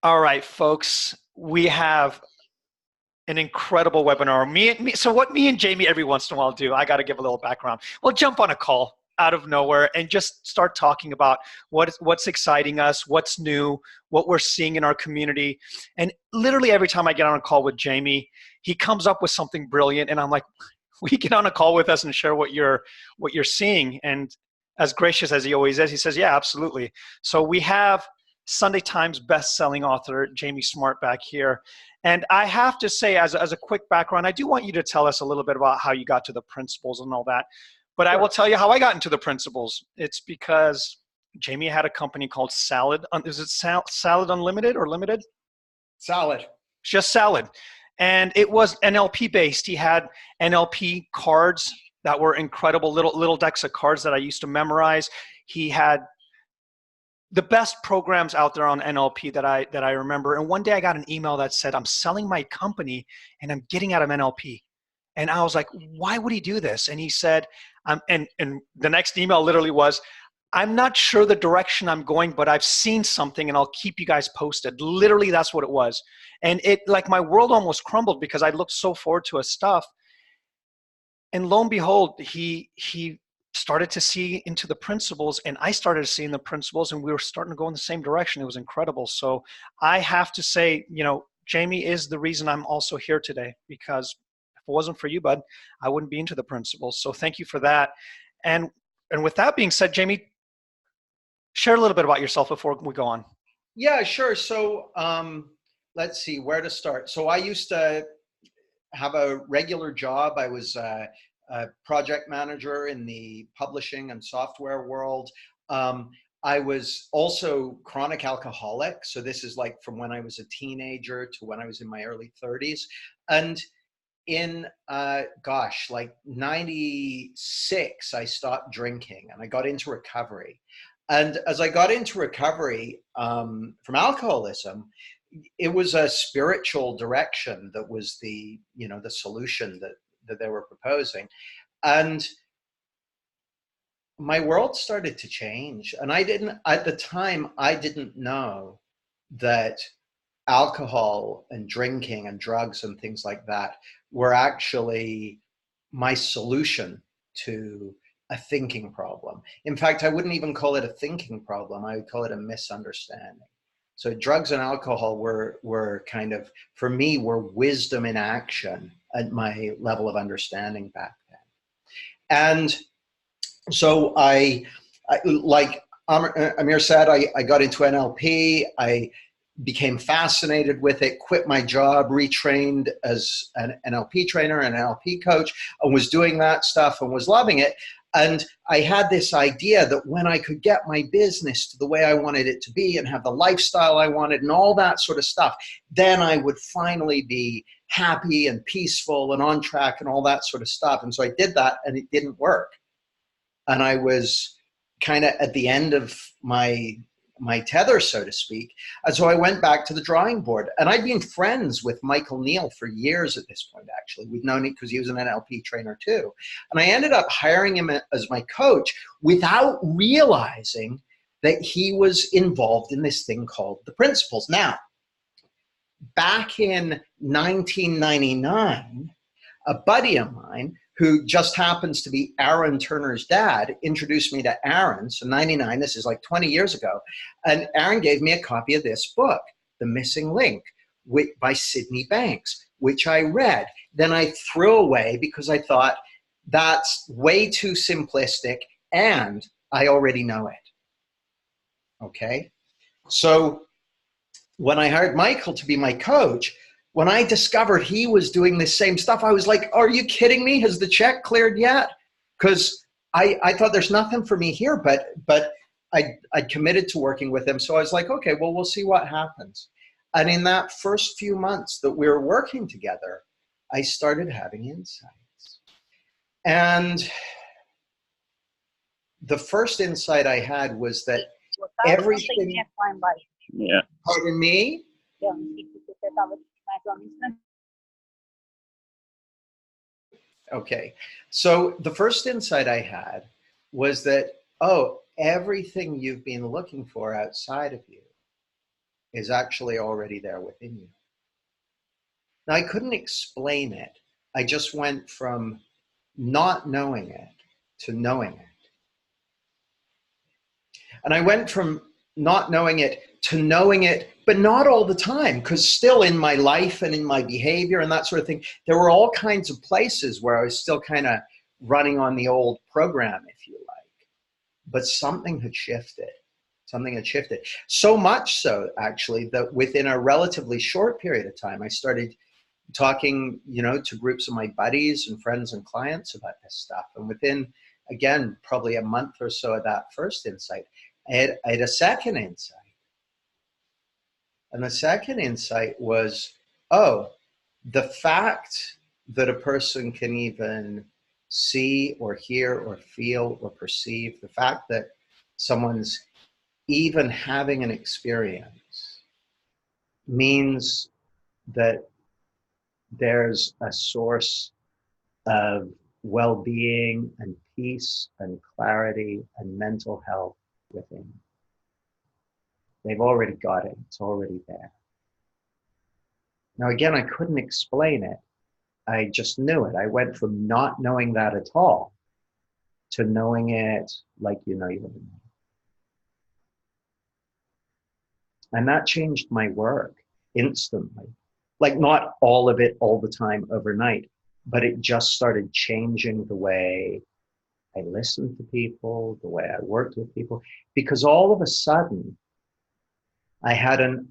All right, folks, we have an incredible webinar. So what me and Jamie every once in a while do, I got to give a little background. We'll jump on a call out of nowhere and just start talking about what's exciting us, what's new, what we're seeing in our community. And literally every time I get on a call with Jamie, he comes up with something brilliant, and I'm like, "Will you get on a call with us and share what you're seeing?" And as gracious as he always is, he says, "Yeah, absolutely." So we have Sunday Times best-selling author Jamie Smart back here. And I have to say, as a quick background, I do want you to tell us a little bit about how you got to the principles and all that. But I will Sure. tell you how I got into the principles. It's because Jamie had a company called Is it Salad Unlimited or Limited? Solid. Just Salad. And it was NLP based. He had NLP cards that were incredible, little decks of cards that I used to memorize. He had the best programs out there on NLP that I remember. And one day I got an email that said, "I'm selling my company and I'm getting out of NLP." And I was like, "Why would he do this?" And he said, and the next email literally was, "I'm not sure the direction I'm going, but I've seen something and I'll keep you guys posted." Literally, that's what it was. And it, like, my world almost crumbled because I looked so forward to his stuff. And lo and behold, he started to see into the principles, and I started to see in the principles, and we were starting to go in the same direction. It was incredible. So I have to say, Jamie is the reason I'm also here today, because if it wasn't for you, bud, I wouldn't be into the principles. So thank you for that. And and with that being said, Jamie, share a little bit about yourself before we go on. Yeah, sure. So let's see where to start. So I used to have a regular job. I was a project manager in the publishing and software world. Um, I was also chronic alcoholic. So this is like from when I was a teenager to when I was in my early 30s. And in like 96, I stopped drinking and I got into recovery. And as I got into recovery from alcoholism, it was a spiritual direction that was the solution that they were proposing. And my world started to change. And at the time, I didn't know that alcohol and drinking and drugs and things like that were actually my solution to a thinking problem. In fact, I wouldn't even call it a thinking problem. I would call it a misunderstanding. So drugs and alcohol were kind of, for me, were wisdom in action at my level of understanding back then. And so like Amir said, I got into NLP. I became fascinated with it, quit my job, retrained as an NLP trainer and NLP coach, and was doing that stuff and was loving it. And I had this idea that when I could get my business to the way I wanted it to be and have the lifestyle I wanted and all that sort of stuff, then I would finally be happy and peaceful and on track and all that sort of stuff. And so I did that, and it didn't work. And I was kind of at the end of my tether, so to speak. And so I went back to the drawing board. And I'd been friends with Michael Neal for years at this point, actually. We'd known it because he was an NLP trainer too. And I ended up hiring him as my coach without realizing that he was involved in this thing called the principles. Now, back in 1999, a buddy of mine who just happens to be Aaron Turner's dad, introduced me to Aaron. So 99, this is like 20 years ago. And Aaron gave me a copy of this book, The Missing Link, by Syd Banks, which I read. Then I threw away because I thought, that's way too simplistic and I already know it. Okay? So when I hired Michael to be my coach, when I discovered he was doing the same stuff, I was like, are you kidding me? Has the check cleared yet? Because I thought there's nothing for me here, but I committed to working with him. So I was like, okay, well, we'll see what happens. And in that first few months that we were working together, I started having insights. And the first insight I had was that everything, Yeah. pardon me? Okay. So the first insight I had was that, oh, everything you've been looking for outside of you is actually already there within you. Now, I couldn't explain it. I just went from not knowing it to knowing it. And I went from not knowing it to knowing it, but not all the time, because still in my life and in my behavior and that sort of thing, there were all kinds of places where I was still kind of running on the old program, if you like. But something had shifted. Something had shifted. So much so, actually, that within a relatively short period of time, I started talking, to groups of my buddies and friends and clients about this stuff. And within, again, probably a month or so of that first insight, I had a second insight. And the second insight was, oh, the fact that a person can even see or hear or feel or perceive, the fact that someone's even having an experience means that there's a source of well-being and peace and clarity and mental health within. They've already got it. It's already there. Now, again, I couldn't explain it. I just knew it. I went from not knowing that at all to knowing it like you know. And that changed my work instantly. Like, not all of it all the time overnight, but it just started changing the way I listened to people, the way I worked with people, because all of a sudden I had an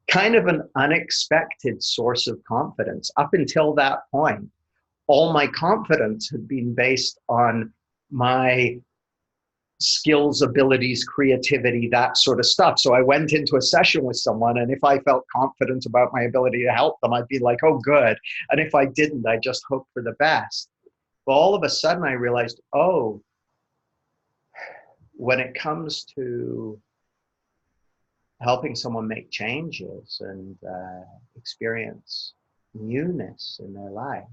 kind of an unexpected source of confidence. Up until that point, all my confidence had been based on my skills, abilities, creativity, that sort of stuff. So I went into a session with someone, and if I felt confident about my ability to help them, I'd be like, oh, good. And if I didn't, I just hoped for the best. But all of a sudden I realized, oh, when it comes to helping someone make changes and experience newness in their life,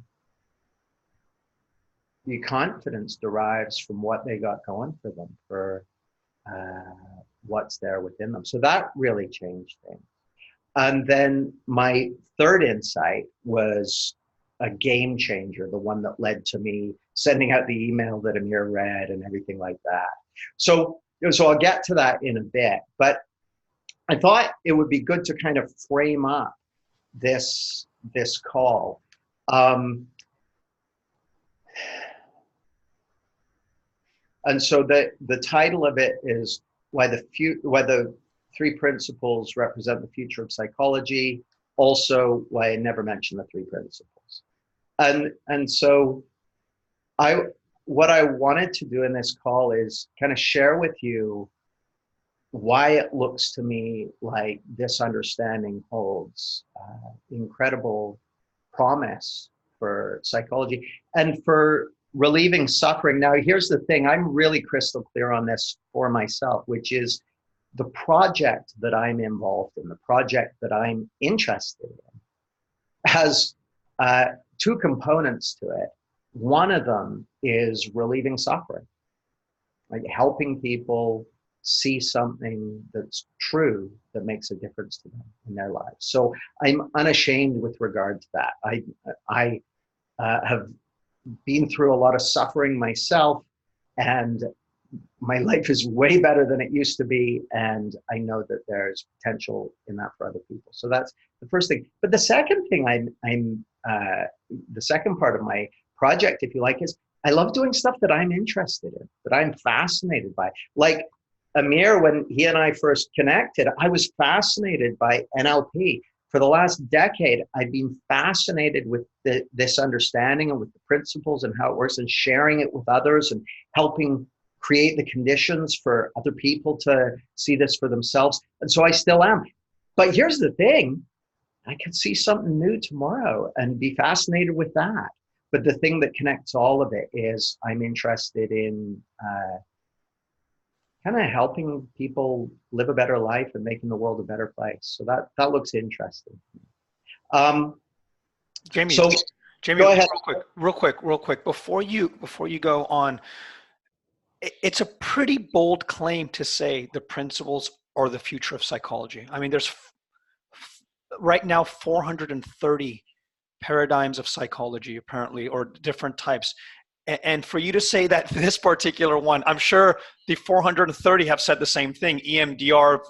the confidence derives from what they got going for them, for what's there within them. So that really changed things. And then my third insight was a game changer, the one that led to me sending out the email that Amir read and everything like that. So I'll get to that in a bit, but I thought it would be good to kind of frame up this call. And so the title of it is why the three principles represent the future of psychology. Also, why I never mention the three principles. And so what I wanted to do in this call is kind of share with you why it looks to me like this understanding holds incredible promise for psychology and for relieving suffering. Now, here's the thing. I'm really crystal clear on this for myself, which is the project that I'm involved in, the project that I'm interested in, has two components to it. One of them is relieving suffering, like helping people see something that's true that makes a difference to them in their lives. So I'm unashamed with regard to that. I have been through a lot of suffering myself, and my life is way better than it used to be, and I know that there's potential in that for other people. So that's the first thing. But the second thing, the second part of my project, if you like, is I love doing stuff that I'm interested in, that I'm fascinated by. Like Amir, when he and I first connected, I was fascinated by NLP. For the last decade, I've been fascinated with this understanding and with the principles and how it works, and sharing it with others and helping create the conditions for other people to see this for themselves. And so I still am. But here's the thing, I could see something new tomorrow and be fascinated with that. But the thing that connects all of it is I'm interested in kind of helping people live a better life and making the world a better place. So that looks interesting. Jamie, so Jamie, go ahead. real quick, before you go on, it's a pretty bold claim to say the principles or the future of psychology. I mean, there's right now 430 paradigms of psychology, apparently, or different types. And for you to say that this particular one, I'm sure the 430 have said the same thing, EMDR,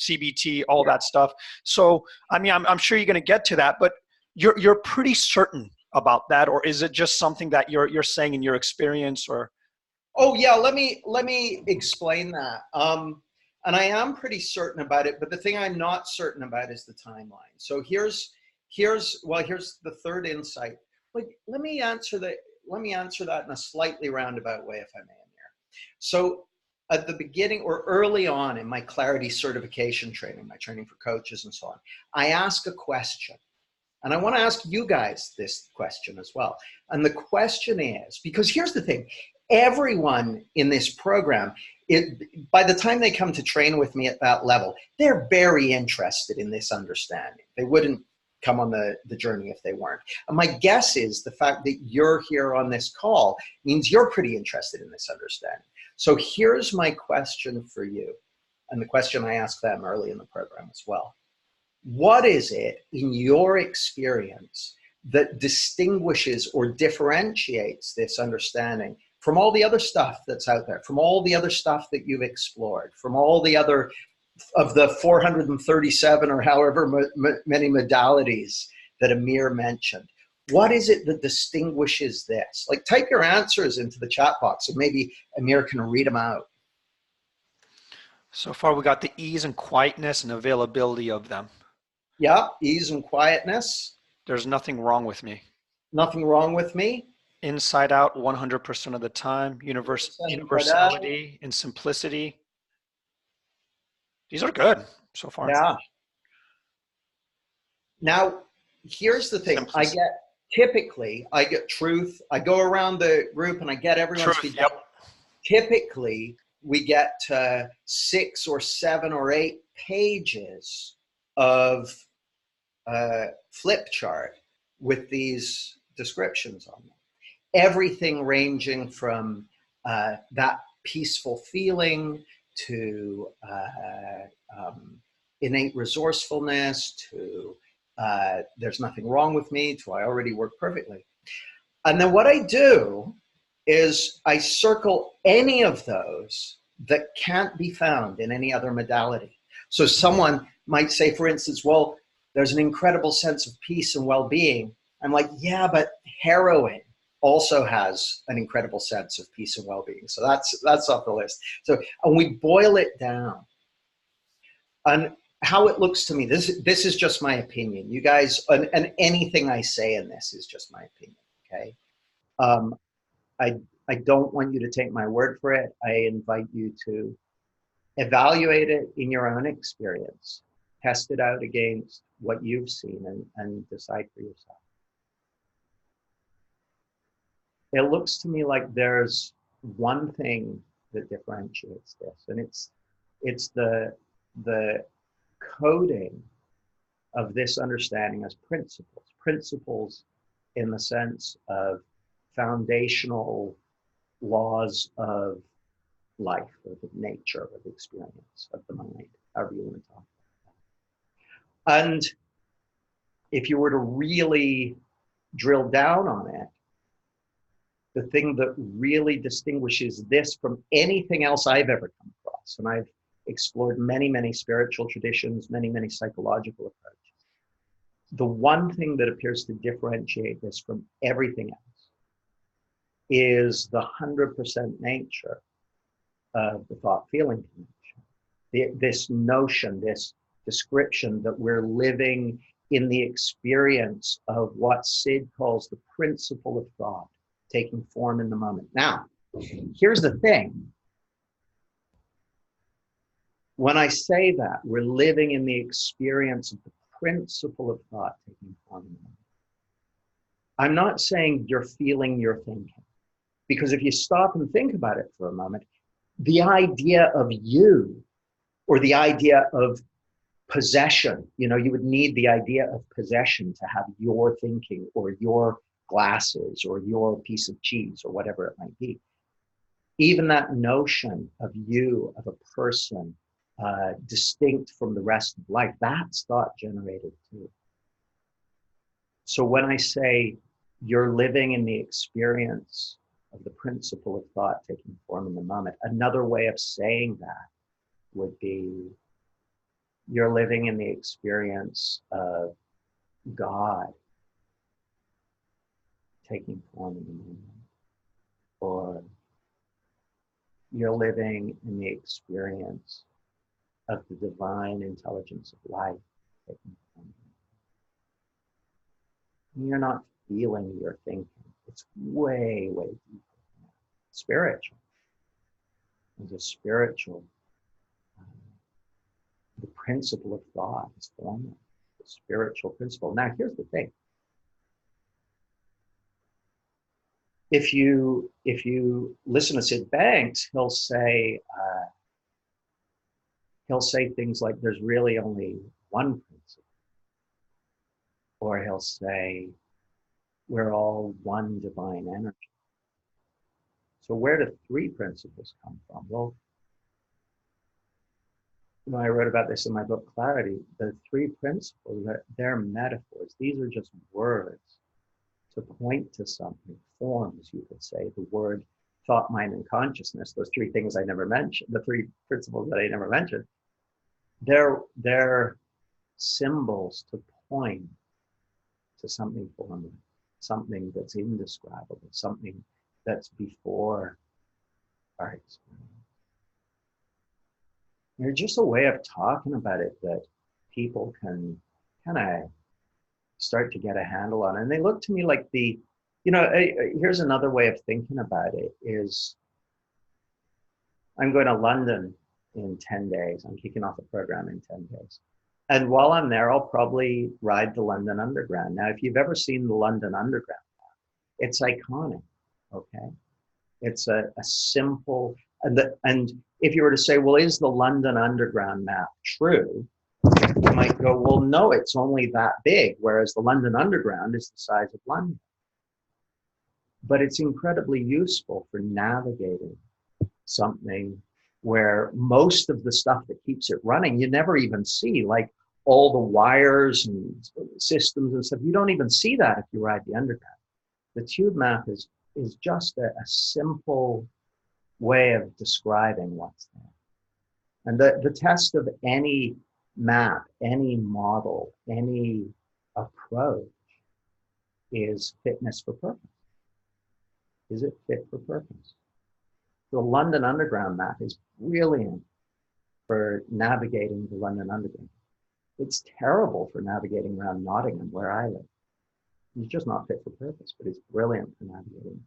CBT, all that stuff. So, I mean, I'm sure you're going to get to that, but you're pretty certain about that, or is it just something that you're saying in your experience, or? Oh yeah, let me explain that. And I am pretty certain about it, but the thing I'm not certain about is the timeline. So here's the third insight. Like, let me answer that in a slightly roundabout way, if I may, Amir. So at the beginning or early on in my clarity certification training, my training for coaches and so on, I ask a question. And I want to ask you guys this question as well. And the question is, because here's the thing, everyone in this program, by the time they come to train with me at that level, they're very interested in this understanding. They wouldn't come on the journey if they weren't. And my guess is the fact that you're here on this call means you're pretty interested in this understanding. So here's my question for you, and the question I asked them early in the program as well. What is it in your experience that distinguishes or differentiates this understanding from all the other stuff that's out there, from all the other stuff that you've explored, from all the other of the 437 or however many modalities that Amir mentioned? What is it that distinguishes this? Like, type your answers into the chat box and maybe Amir can read them out. So far, we got the ease and quietness and availability of them. Yeah, ease and quietness. There's nothing wrong with me. Nothing wrong with me. Inside out 100% of the time. Universality and simplicity. These are good so far. Yeah. Now, here's the thing. Simplicity. I get truth. I go around the group and I get everyone's feedback. Yep. Typically, we get 6 or 7 or 8 pages of flip chart with these descriptions on them. Everything ranging from that peaceful feeling to innate resourcefulness to there's nothing wrong with me to I already work perfectly. And then what I do is I circle any of those that can't be found in any other modality. So someone might say, for instance, well, there's an incredible sense of peace and well-being. I'm like, yeah, but heroin also has an incredible sense of peace and well-being. So that's off the list. So, and we boil it down. And how it looks to me, this is just my opinion. You guys, and anything I say in this is just my opinion, okay? I don't want you to take my word for it. I invite you to evaluate it in your own experience. Test it out against what you've seen and decide for yourself. It looks to me like there's one thing that differentiates this, and it's the coding of this understanding as principles in the sense of foundational laws of life, of nature, of experience, of the mind, however you want to talk about that. And if you were to really drill down on it, the thing that really distinguishes this from anything else I've ever come across, and I've explored many, many spiritual traditions, many, many psychological approaches, the one thing that appears to differentiate this from everything else is the 100% nature of the thought-feeling connection. This notion, this description that we're living in the experience of what Syd calls the principle of thought, taking form in the moment. Now, here's the thing. When I say that, we're living in the experience of the principle of thought taking form in the moment. I'm not saying you're feeling, you're thinking. Because if you stop and think about it for a moment, the idea of you, or the idea of possession, you would need the idea of possession to have your thinking, or your glasses, or your piece of cheese, or whatever it might be. Even that notion of you, of a person, distinct from the rest of life. That's thought generated too. So when I say you're living in the experience of the principle of thought taking form in the moment, another way of saying that would be you're living in the experience of God taking form in the moment, or you're living in the experience of the divine intelligence of life taking form. You're not feeling, you're thinking. It's way, way deeper. Spiritual. There's a spiritual. The principle of thought is formless. The spiritual principle. Now, here's the thing. If you listen to Syd Banks, he'll say things like, "There's really only one principle," or he'll say, "We're all one divine energy." So where do three principles come from? Well, I wrote about this in my book, Clarity. The three principles, they're metaphors. These are just words to point to something, forms, you could say. The word thought, mind, and consciousness, those three things I never mentioned, the three principles that I never mentioned, they're symbols to point to something formless, something that's indescribable, something that's before our experience. They're just a way of talking about it that people can kind of start to get a handle on. And they look to me like here's another way of thinking about it is, I'm going to London in 10 days. I'm kicking off a program in 10 days. And while I'm there, I'll probably ride the London Underground. Now, if you've ever seen the London Underground, it's iconic, okay? It's a simple, and if you were to say, well, is the London Underground map true? You might go, well, no, it's only that big, whereas the London Underground is the size of London. But it's incredibly useful for navigating something where most of the stuff that keeps it running, you never even see, like all the wires and systems and stuff. You don't even see that if you ride the Underground. The tube map is just a simple way of describing what's there. And the test of any map, any model, any approach is fitness for purpose. Is it fit for purpose? The London Underground map is brilliant for navigating the London Underground. It's terrible for navigating around Nottingham, where I live. It's just not fit for purpose, but it's brilliant for navigating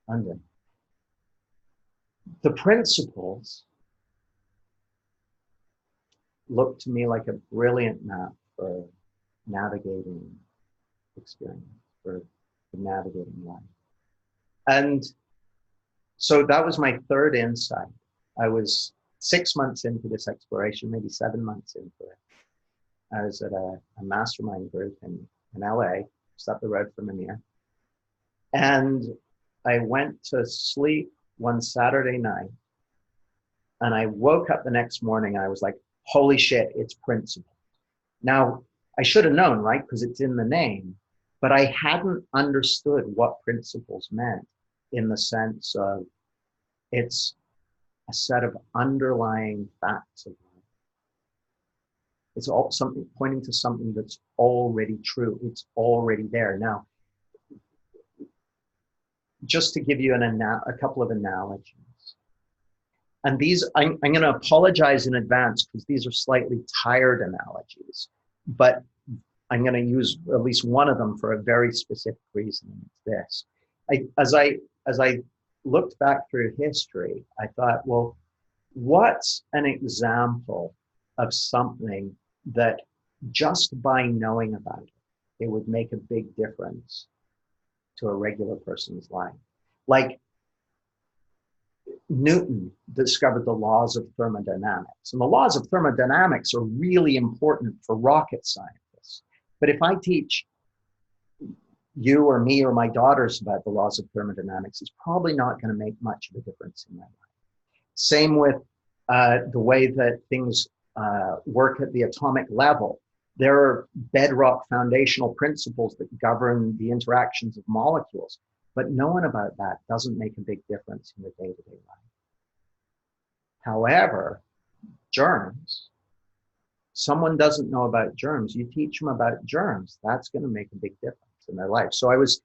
London. The principles look to me like a brilliant map for navigating experience, for navigating life. And so that was my third insight. I was 6 months into this exploration, maybe 7 months into it. I was at a mastermind group in LA, just up the road from Amir. And I went to sleep one Saturday night, and I woke up the next morning and I was like, holy shit, it's principle. Now, I should have known, right? Because it's in the name, but I hadn't understood what principles meant in the sense of it's a set of underlying facts of life. It's all something pointing to something that's already true. It's already there. Now, just to give you a couple of analogies. And these, I'm going to apologize in advance because these are slightly tired analogies, but I'm going to use at least one of them for a very specific reason. And it's this. As I looked back through history, I thought, well, what's an example of something that just by knowing about it, it would make a big difference to a regular person's life? Like Newton discovered the laws of thermodynamics. And the laws of thermodynamics are really important for rocket scientists. But if I teach you or me or my daughters about the laws of thermodynamics, it's probably not going to make much of a difference in their life. Same with the way that things work at the atomic level. There are bedrock foundational principles that govern the interactions of molecules, but knowing about that doesn't make a big difference in your day-to-day life. However, germs, someone doesn't know about germs, you teach them about germs, that's going to make a big difference in their life. So I was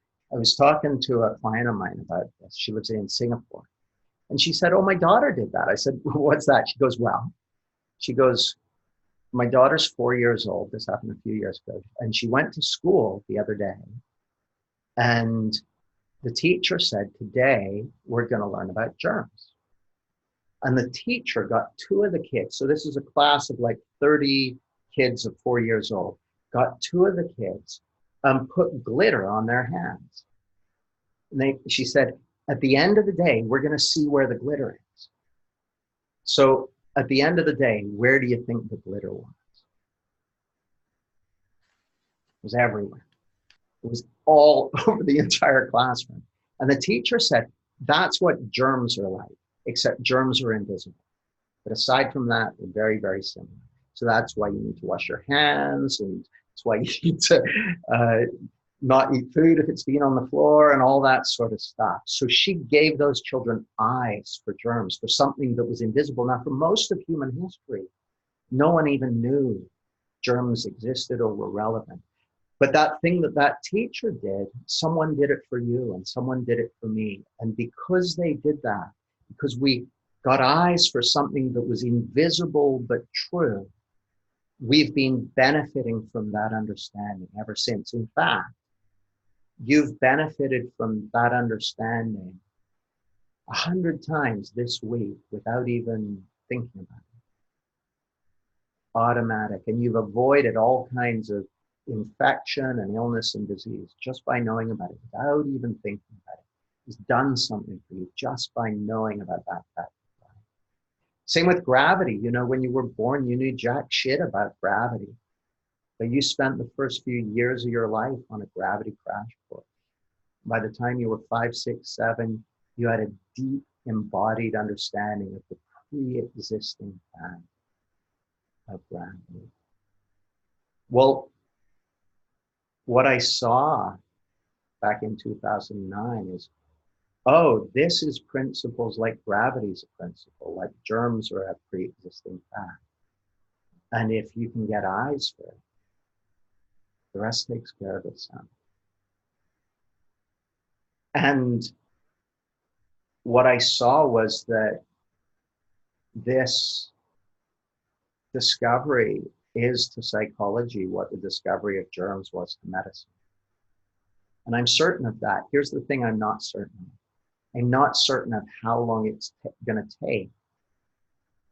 talking to a client of mine about this. She lives in Singapore. And she said, oh, my daughter did that. I said, what's that? She goes, my daughter's 4 years old. This happened a few years ago. And she went to school the other day. And the teacher said, today, we're going to learn about germs. And the teacher got 2 of the kids. So this is a class of like 30 kids of 4 years old. Got 2 of the kids and put glitter on their hands. And she said, at the end of the day, we're going to see where the glitter is. So at the end of the day, where do you think the glitter was? It was everywhere. It was all over the entire classroom. And the teacher said, that's what germs are like, except germs are invisible. But aside from that, they're very, very similar. So that's why you need to wash your hands, and that's why you need to not eat food if it's been on the floor and all that sort of stuff. So she gave those children eyes for germs, for something that was invisible. Now, for most of human history, no one even knew germs existed or were relevant. But that thing that teacher did, someone did it for you and someone did it for me. And because they did that, because we got eyes for something that was invisible but true, we've been benefiting from that understanding ever since. In fact, you've benefited from that understanding 100 times this week without even thinking about it. Automatic. And you've avoided all kinds of infection and illness and disease just by knowing about it, without even thinking about it. It's done something for you just by knowing about that fact. Same with gravity. You know, when you were born, you knew jack shit about gravity. But you spent the first few years of your life on a gravity crash course. By the time you were 5, 6, 7, you had a deep embodied understanding of the pre-existing fact of gravity. Well, what I saw back in 2009 is, oh, this is principles like gravity's a principle, like germs are a pre-existing fact. And if you can get eyes for it, the rest takes care of itself. And what I saw was that this discovery is to psychology what the discovery of germs was to medicine. And I'm certain of that. Here's the thing I'm not certain of. I'm not certain of how long it's going to take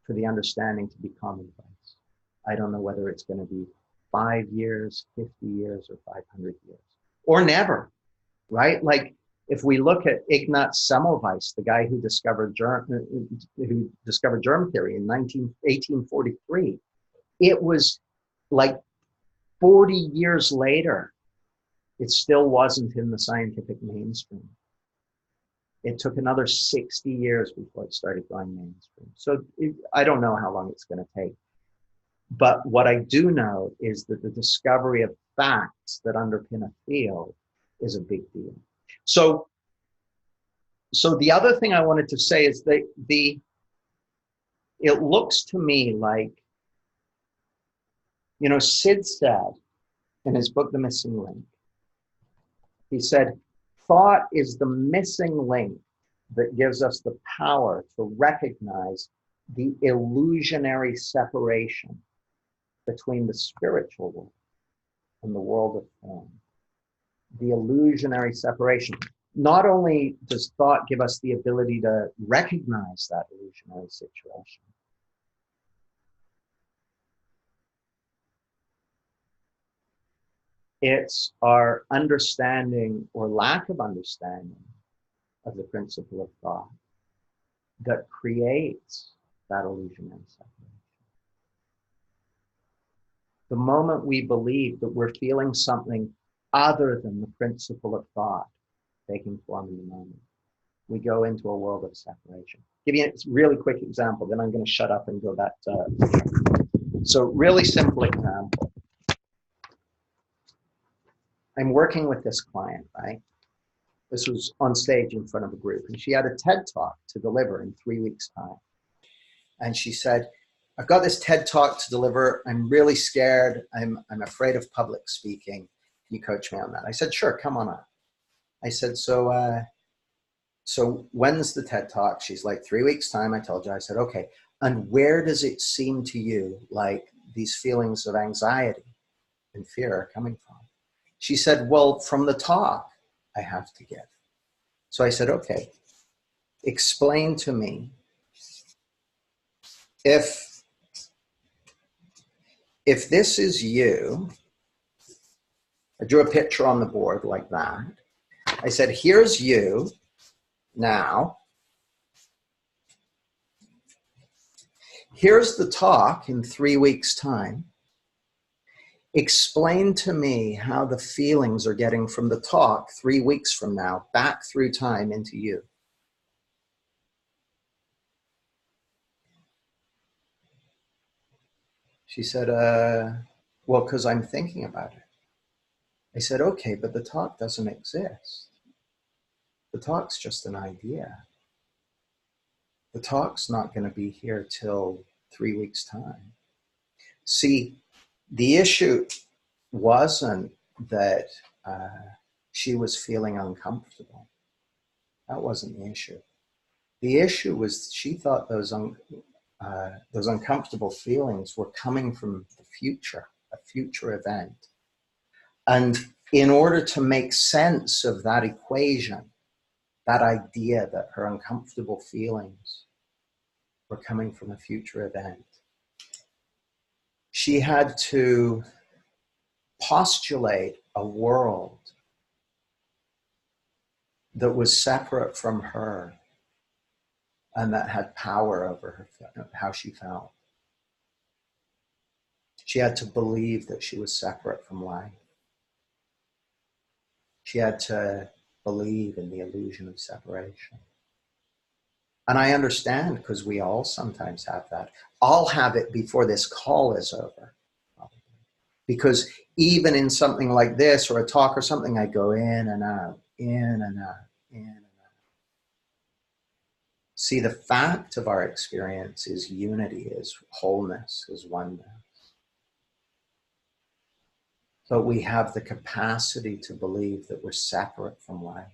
for the understanding to be commonplace. I don't know whether it's going to be 5 years, 50 years, or 500 years, or never, right? Like if we look at Ignaz Semmelweis, the guy who discovered germ theory in 1843, it was like 40 years later, it still wasn't in the scientific mainstream. It took another 60 years before it started going mainstream. So I don't know how long it's going to take. But what I do know is that the discovery of facts that underpin a field is a big deal. So the other thing I wanted to say is that it looks to me like, you know, Syd said in his book, The Missing Link, he said, thought is the missing link that gives us the power to recognize the illusionary separation between the spiritual world and the world of form. The illusionary separation. Not only does thought give us the ability to recognize that illusionary situation, it's our understanding or lack of understanding of the principle of thought that creates that illusionary separation. The moment we believe that we're feeling something other than the principle of thought taking form in the moment, we go into a world of separation. Give you a really quick example, then I'm going to shut up and go back to So really simple example. I'm working with this client, right? This was on stage in front of a group, and she had a TED talk to deliver in 3 weeks' time. And she said, I've got this TED talk to deliver. I'm really scared. I'm afraid of public speaking. Can you coach me on that? I said, sure, come on up. I said, so when's the TED talk? She's like, 3 weeks' time, I told you. I said, okay. And where does it seem to you like these feelings of anxiety and fear are coming from? She said, well, from the talk I have to give. So I said, okay, explain to me if this is you. I drew a picture on the board like that. I said, here's you now. Here's the talk in 3 weeks' time. Explain to me how the feelings are getting from the talk 3 weeks from now back through time into you. She said, well, because I'm thinking about it. I said, okay, but the talk doesn't exist. The talk's just an idea. The talk's not going to be here till 3 weeks' time. See, the issue wasn't that she was feeling uncomfortable. That wasn't the issue. The issue was she thought those uncomfortable feelings were coming from the future, a future event. And in order to make sense of that equation, that idea that her uncomfortable feelings were coming from a future event, she had to postulate a world that was separate from her and that had power over her, how she felt. She had to believe that she was separate from life. She had to believe in the illusion of separation. And I understand, because we all sometimes have that. I'll have it before this call is over. Because even in something like this or a talk or something, I go in and out, in and out, in and out. See, the fact of our experience is unity, is wholeness, is oneness. But we have the capacity to believe that we're separate from life.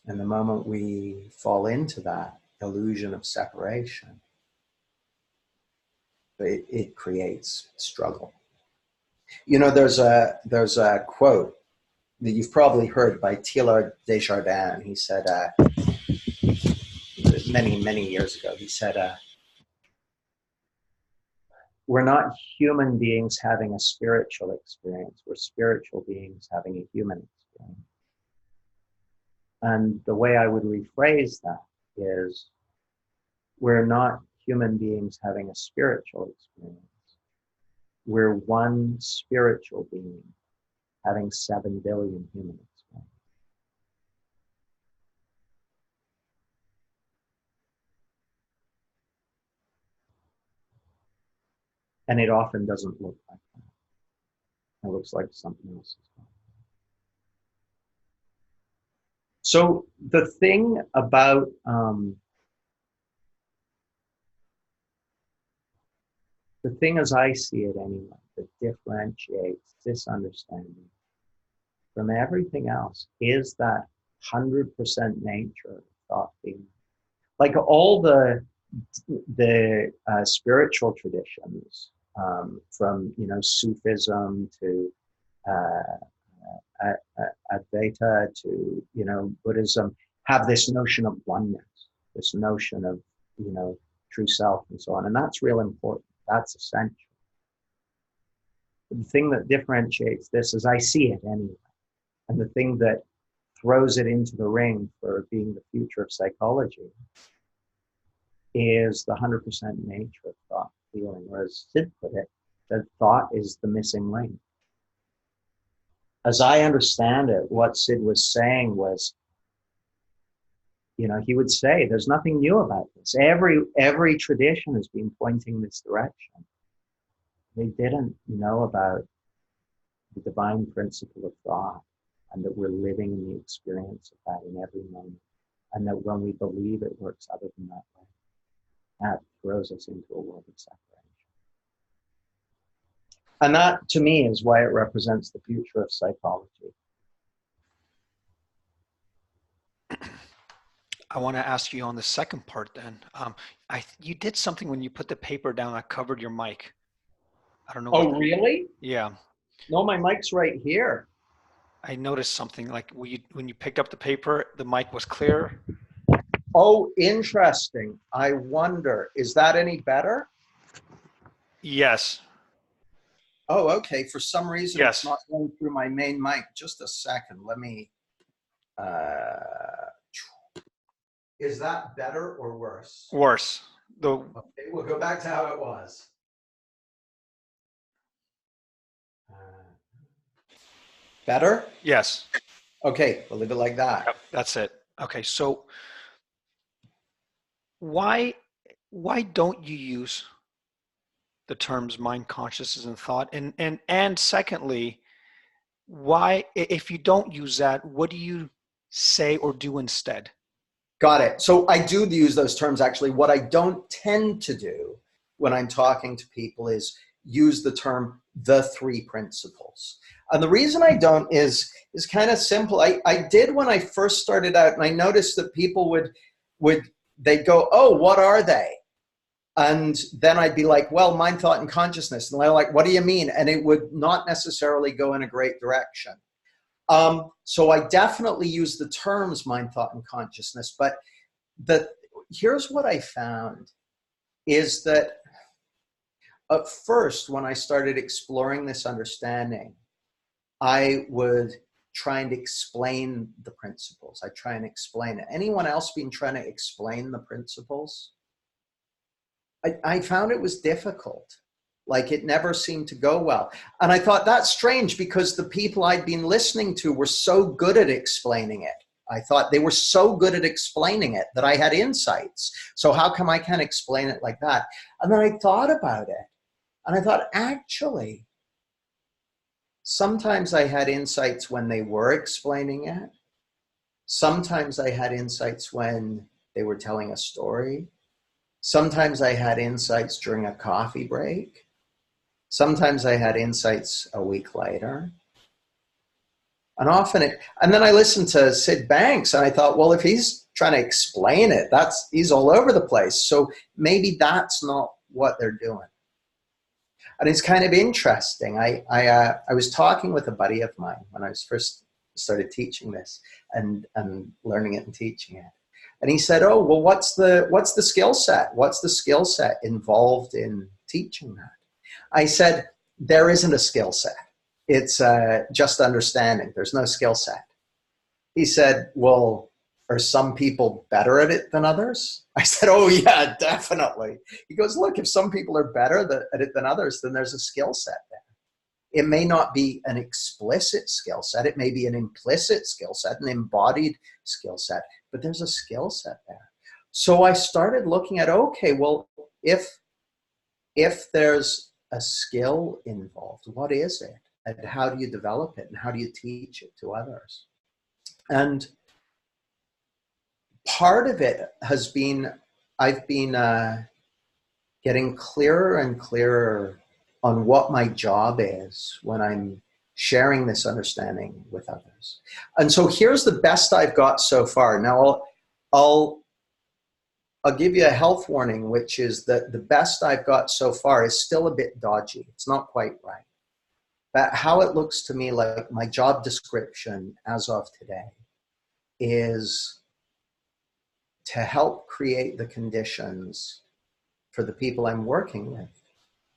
And the moment we fall into that illusion of separation, it creates struggle. You know, there's a quote that you've probably heard by Teilhard de Chardin. He said, many years ago, he said, we're not human beings having a spiritual experience. We're spiritual beings having a human experience. And the way I would rephrase that is, we're not human beings having a spiritual experience. We're one spiritual being having 7 billion human experiences. And it often doesn't look like that. It looks like something else is going on. So the thing about the thing as I see it anyway, that differentiates this understanding from everything else is that 100% nature of thought being. Like all the spiritual traditions, from Sufism to Advaita to Buddhism, have this notion of oneness, this notion of true self and so on, and that's real important. That's essential. But the thing that differentiates this, as I see it anyway, and the thing that throws it into the ring for being the future of psychology, is the 100% nature of thought feeling, or as Syd put it, that thought is the missing link. As I understand it, what Syd was saying was, he would say, there's nothing new about this. Every tradition has been pointing this direction. They didn't know about the divine principle of thought, and that we're living in the experience of that in every moment. And that when we believe it works other than that way, that throws us into a world of separation. And that, to me, is why it represents the future of psychology. I want to ask you on the second part then. You did something when you put the paper down that covered your mic. I don't know what. Oh, really? Yeah. No, my mic's right here. I noticed something like when you picked up the paper, the mic was clear. Oh, interesting. I wonder, is that any better? Yes. Oh, okay. For some reason, Yes. it's not going through my main mic. Just a second. Let me. Is that better or worse? Worse. Okay, we'll go back to how it was. Better? Yes. Okay, we'll leave it like that. Yep, that's it. Okay, so why don't you use the terms mind, consciousness, and thought? And secondly, why, if you don't use that, what do you say or do instead? Got it. So I do use those terms actually. What I don't tend to do when I'm talking to people is use the term the three principles. And the reason I don't is kind of simple. I did when I first started out, and I noticed that people they'd go, oh, what are they? And then I'd be like, well, mind, thought, and consciousness. And they're like, what do you mean? And it would not necessarily go in a great direction. So I definitely use the terms mind, thought, and consciousness. But here's what I found is that at first, when I started exploring this understanding, I would try and explain the principles. I try and explain it. Anyone else been trying to explain the principles? I found it was difficult. Like it never seemed to go well. And I thought that's strange because the people I'd been listening to were so good at explaining it. I thought they were so good at explaining it that I had insights. So how come I can't explain it like that? And then I thought about it. And I thought, actually, sometimes I had insights when they were explaining it. Sometimes I had insights when they were telling a story. Sometimes I had insights during a coffee break. Sometimes I had insights a week later. And and then I listened to Syd Banks and I thought, well, if he's trying to explain it, he's all over the place. So maybe that's not what they're doing. And it's kind of interesting. I was talking with a buddy of mine when I was first started teaching this and learning it and teaching it. And he said, oh, well, what's the skill set? What's the skill set involved in teaching that? I said, there isn't a skill set. It's just understanding. There's no skill set. He said, well, are some people better at it than others? I said, oh, yeah, definitely. He goes, look, if some people are better at it than others, then there's a skill set there. It may not be an explicit skill set. It may be an implicit skill set, an embodied skill set, but there's a skill set there. So I started looking at, okay, well, if there's a skill involved, what is it? And how do you develop it? And how do you teach it to others? And part of it has been, I've been getting clearer and clearer on what my job is when I'm sharing this understanding with others. And so here's the best I've got so far. Now I'll give you a health warning, which is that the best I've got so far is still a bit dodgy. It's not quite right. But how it looks to me, like my job description as of today, is to help create the conditions for the people I'm working with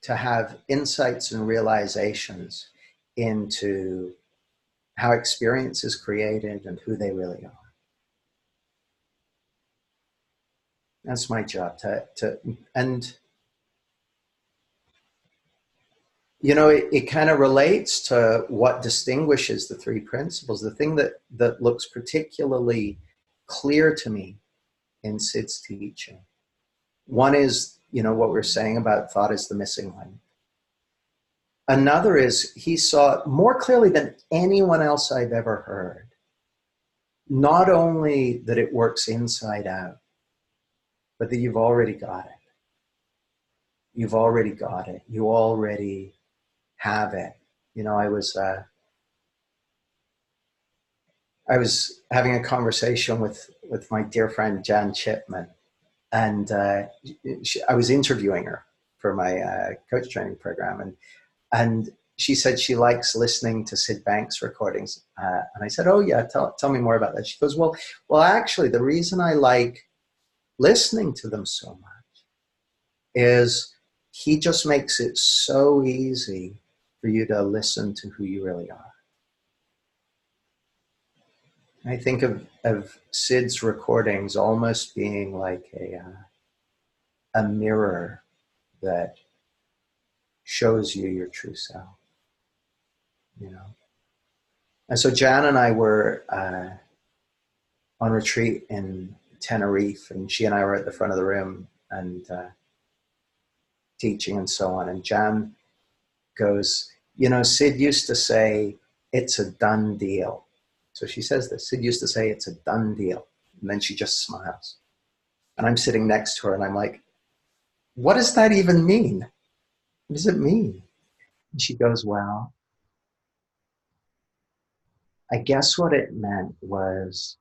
to have insights and realizations into how experience is created and who they really are. That's my job and you know, it kind of relates to what distinguishes the three principles. The thing that looks particularly clear to me in Syd's teaching. One is, what we're saying about thought is the missing link. Another is he saw more clearly than anyone else I've ever heard, not only that it works inside out, but that you've already got it. You've already got it. You already have it. I was having a conversation with my dear friend Jan Chipman, and I was interviewing her for my coach training program, and she said she likes listening to Syd Banks recordings, and I said, "Oh yeah, tell me more about that." She goes, "Well, actually, the reason I like listening to them so much is he just makes it so easy for you to listen to who you really are." I think of Syd's recordings almost being like a mirror that shows you your true self, And so Jan and I were on retreat in Tenerife, and she and I were at the front of the room and teaching and so on. And Jan goes, Syd used to say, it's a done deal. So she says this, Syd used to say, it's a done deal. And then she just smiles. And I'm sitting next to her and I'm like, what does that even mean? What does it mean? And she goes, well, I guess what it meant was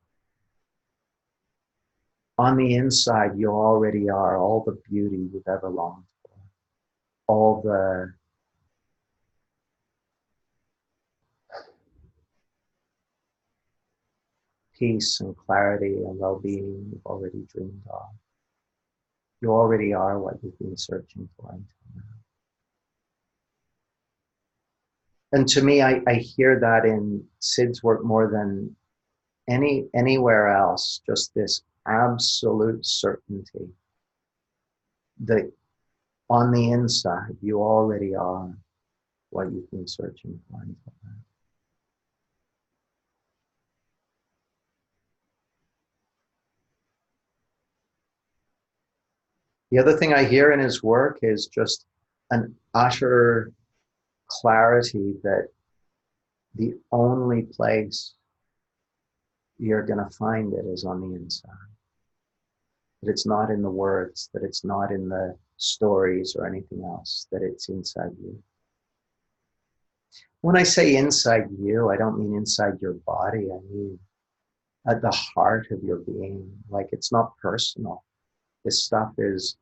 on the inside, you already are all the beauty you've ever longed for, all the peace and clarity and well-being you've already dreamed of. You already are what you've been searching for until now. And to me, I hear that in Syd's work more than anywhere else, just this absolute certainty that on the inside, you already are what you've been searching for until now. The other thing I hear in his work is just an utter clarity that the only place you're going to find it is on the inside. That it's not in the words, that it's not in the stories or anything else, that it's inside you. When I say inside you, I don't mean inside your body. I mean at the heart of your being. Like, it's not personal. This stuff is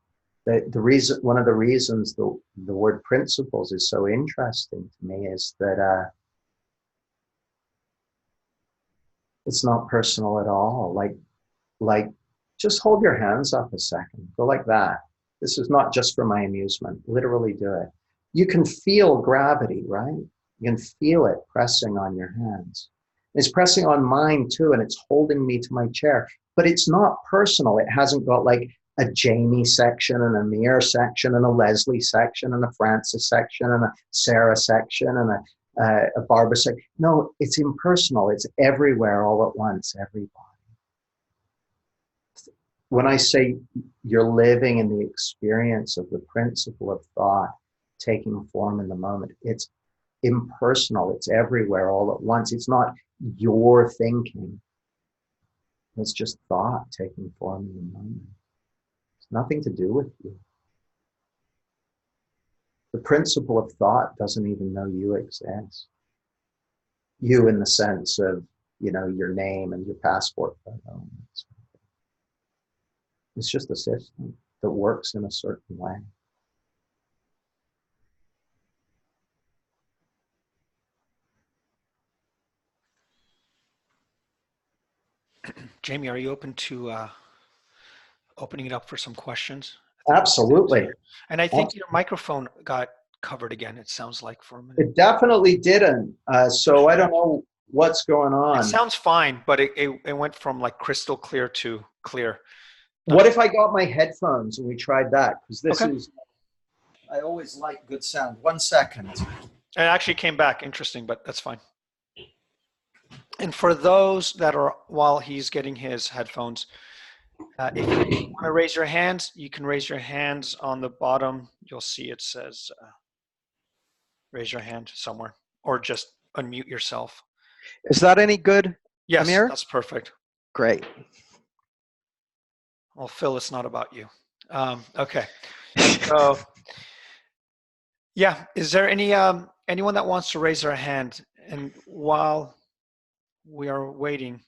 the reason. One of the reasons the word principles is so interesting to me is that it's not personal at all. Like, just hold your hands up a second. Go like that. This is not just for my amusement. Literally do it. You can feel gravity, right? You can feel it pressing on your hands. It's pressing on mine too, and it's holding me to my chair. But it's not personal. It hasn't got like a Jamie section and a Mir section and a Leslie section and a Francis section and a Sarah section and a Barbara section. No, it's impersonal. It's everywhere all at once, everybody. When I say you're living in the experience of the principle of thought taking form in the moment, it's impersonal. It's everywhere all at once. It's not your thinking. It's just thought taking form in the moment. It's nothing to do with you. The principle of thought doesn't even know you exist. You in the sense of, your name and your passport photo. It's just a system that works in a certain way. Jamie, are you open to opening it up for some questions? Absolutely. And I think your microphone got covered again, it sounds like, for a minute. It definitely didn't. So I don't know what's going on. It sounds fine, but it went from like crystal clear to clear. What if I got my headphones and we tried that? Because this Okay. is, I always like good sound. 1 second. It actually came back. Interesting, but that's fine. And for those that are, while he's getting his headphones, If you want to raise your hands, you can raise your hands on the bottom. You'll see it says raise your hand somewhere, or just unmute yourself. Is that any good, Yes, Amir? that's perfect. Great. Well, Phil, it's not about you. Okay. So, yeah, is there anyone that wants to raise their hand? And while we are waiting,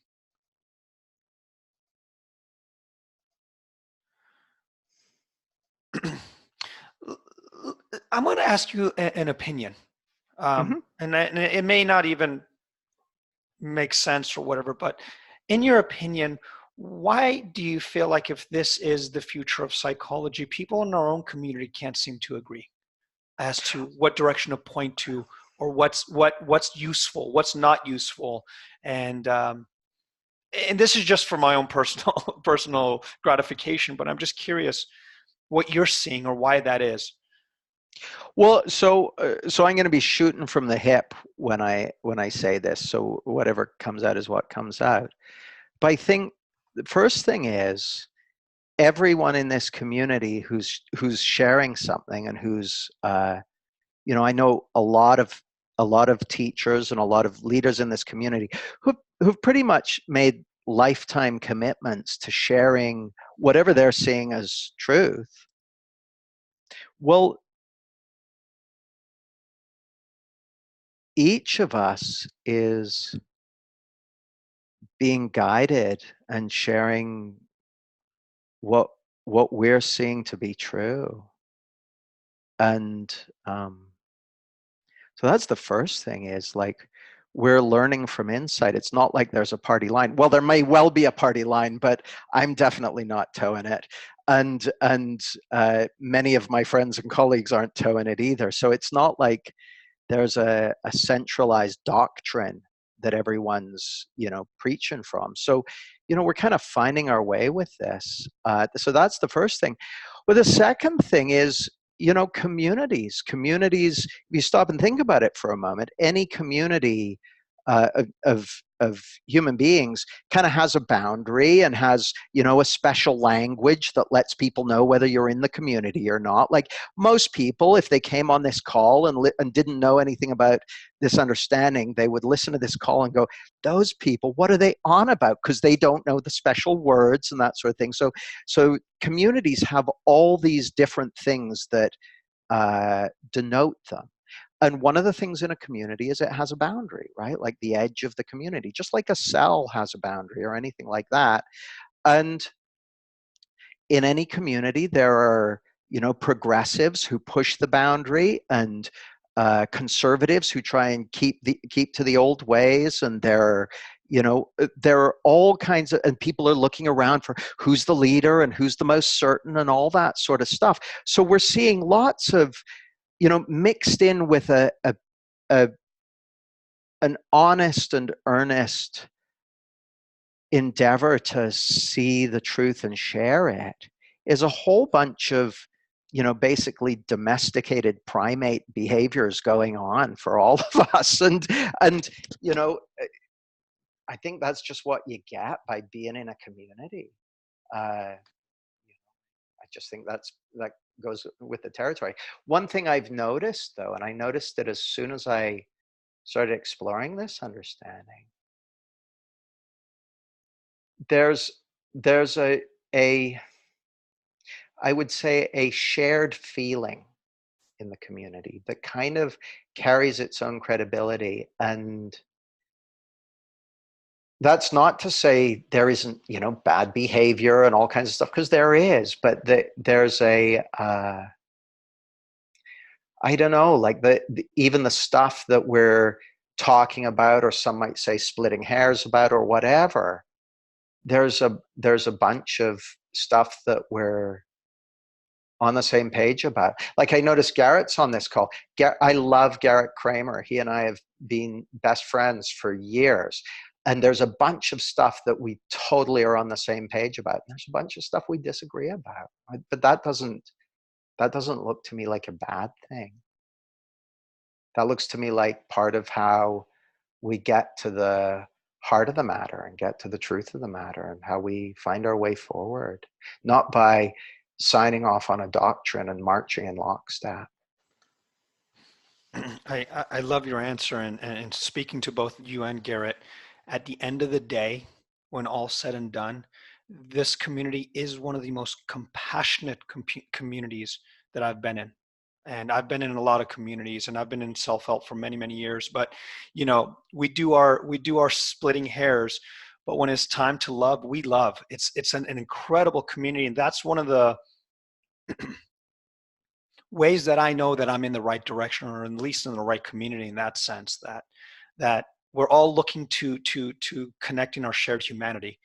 I'm going to ask you an opinion, and it may not even make sense or whatever, but in your opinion, why do you feel like if this is the future of psychology, people in our own community can't seem to agree as to what direction to point to, or what's useful, what's not useful, and this is just for my own personal personal gratification, but I'm just curious what you're seeing or why that is. Well, so I'm going to be shooting from the hip when I say this. So whatever comes out is what comes out. But I think the first thing is everyone in this community who's sharing something and who's I know a lot of teachers and a lot of leaders in this community who've pretty much made lifetime commitments to sharing whatever they're seeing as truth. Well, each of us is being guided and sharing what we're seeing to be true. And so that's the first thing, is like we're learning from insight. It's not like there's a party line. Well, there may well be a party line, but I'm definitely not towing it. And many of my friends and colleagues aren't towing it either. So it's not like there's a centralized doctrine that everyone's preaching from. So we're kind of finding our way with this. So that's the first thing. Well, the second thing is communities. If you stop and think about it for a moment, any community of human beings kind of has a boundary and has a special language that lets people know whether you're in the community or not. Like most people, if they came on this call and didn't know anything about this understanding, they would listen to this call and go, those people, what are they on about? Because they don't know the special words and that sort of thing. So communities have all these different things that denote them. And one of the things in a community is it has a boundary, right? Like the edge of the community, just like a cell has a boundary or anything like that. And in any community, there are, progressives who push the boundary, and conservatives who try and keep to the old ways. And there are all kinds of, and people are looking around for who's the leader and who's the most certain and all that sort of stuff. So we're seeing lots of, mixed in with an honest and earnest endeavor to see the truth and share it, is a whole bunch of basically domesticated primate behaviors going on for all of us. And I think that's just what you get by being in a community. I just think that goes with the territory. One thing I've noticed, though, and I noticed it as soon as I started exploring this understanding, there's a I would say a shared feeling in the community that kind of carries its own credibility. And that's not to say there isn't bad behavior and all kinds of stuff, because there is, but there's a I don't know, like even the stuff that we're talking about, or some might say splitting hairs about, or whatever, there's a bunch of stuff that we're on the same page about. Like I noticed Garrett's on this call. I love Garrett Kramer. He and I have been best friends for years. And there's a bunch of stuff that we totally are on the same page about. There's a bunch of stuff we disagree about. But that doesn't look to me like a bad thing. That looks to me like part of how we get to the heart of the matter and get to the truth of the matter and how we find our way forward, not by signing off on a doctrine and marching in lockstep. I love your answer, and speaking to both you and Garrett, at the end of the day, when all's said and done, this community is one of the most compassionate communities that I've been in. And I've been in a lot of communities, and I've been in self-help for many, many years. But we do our splitting hairs, but when it's time to love, we love. It's an incredible community, and that's one of the ways that I know that I'm in the right direction, or at least in the right community, in that sense, that we're all looking to connect in our shared humanity.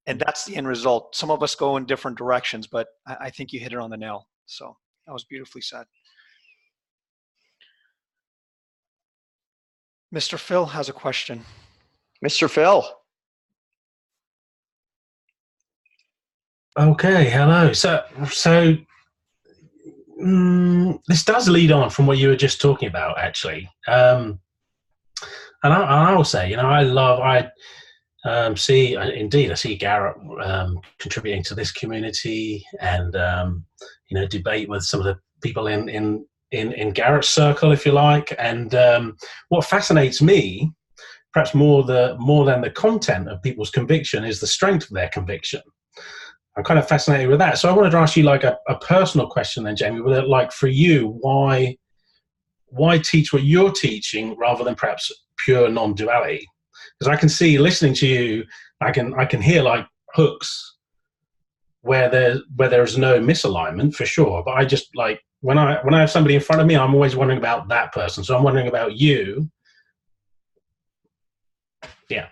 And that's the end result. Some of us go in different directions, but I think you hit it on the nail. So that was beautifully said. Mr. Phil has a question. Mr. Phil. Okay, hello. So this does lead on from what you were just talking about, actually. And I will say, I see Garrett contributing to this community, and debate with some of the people in Garrett's circle, if you like. And what fascinates me, perhaps more than the content of people's conviction, is the strength of their conviction. I'm kind of fascinated with that. So I wanted to ask you like a personal question then, Jamie. Like for you, why teach what you're teaching rather than perhaps pure non-duality? Because I can see, listening to you, I can hear like hooks where there's no misalignment for sure. But I just like when I have somebody in front of me, I'm always wondering about that person. So I'm wondering about you. Yeah.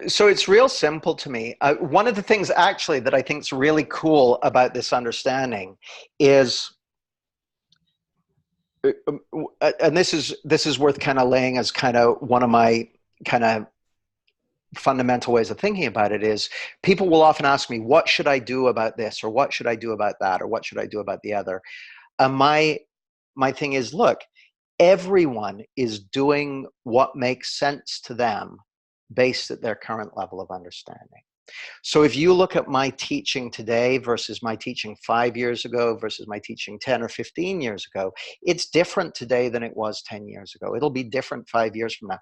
So it's real simple to me. One of the things actually that I think is really cool about this understanding is, and this is worth kind of laying as kind of one of my kind of fundamental ways of thinking about it, is people will often ask me, what should I do about this, or what should I do about that, or what should I do about the other? My thing is, look, everyone is doing what makes sense to them based at their current level of understanding. So if you look at my teaching today versus my teaching 5 years ago versus my teaching 10 or 15 years ago, it's different today than it was 10 years ago. It'll be different 5 years from now.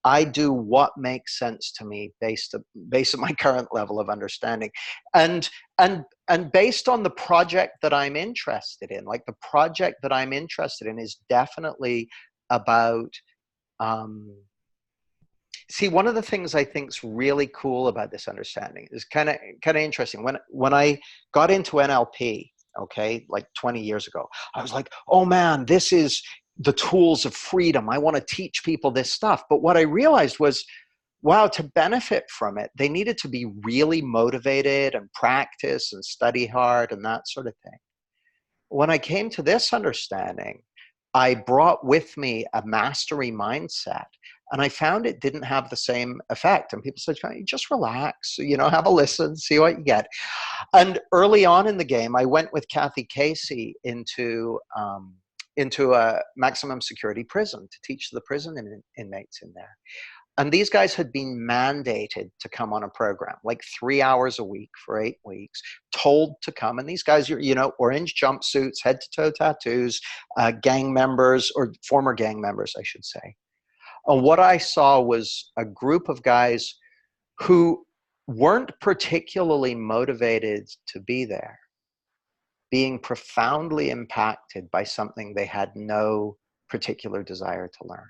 I do what makes sense to me based on my current level of understanding, and based on the project that I'm interested in. Like the project that I'm interested in is definitely about. See, one of the things I think is really cool about this understanding is kind of interesting. When I got into NLP, okay, like 20 years ago, I was like, oh man, this is the tools of freedom. I want to teach people this stuff. But what I realized was, wow, to benefit from it, they needed to be really motivated and practice and study hard and that sort of thing. When I came to this understanding, I brought with me a mastery mindset, and I found it didn't have the same effect. And people said, just relax, have a listen, see what you get. And early on in the game, I went with Kathy Casey into a maximum security prison to teach the prison inmates in there. And these guys had been mandated to come on a program, like 3 hours a week for 8 weeks, told to come. And these guys are, orange jumpsuits, head-to-toe tattoos, gang members, or former gang members, I should say. And what I saw was a group of guys who weren't particularly motivated to be there, being profoundly impacted by something they had no particular desire to learn.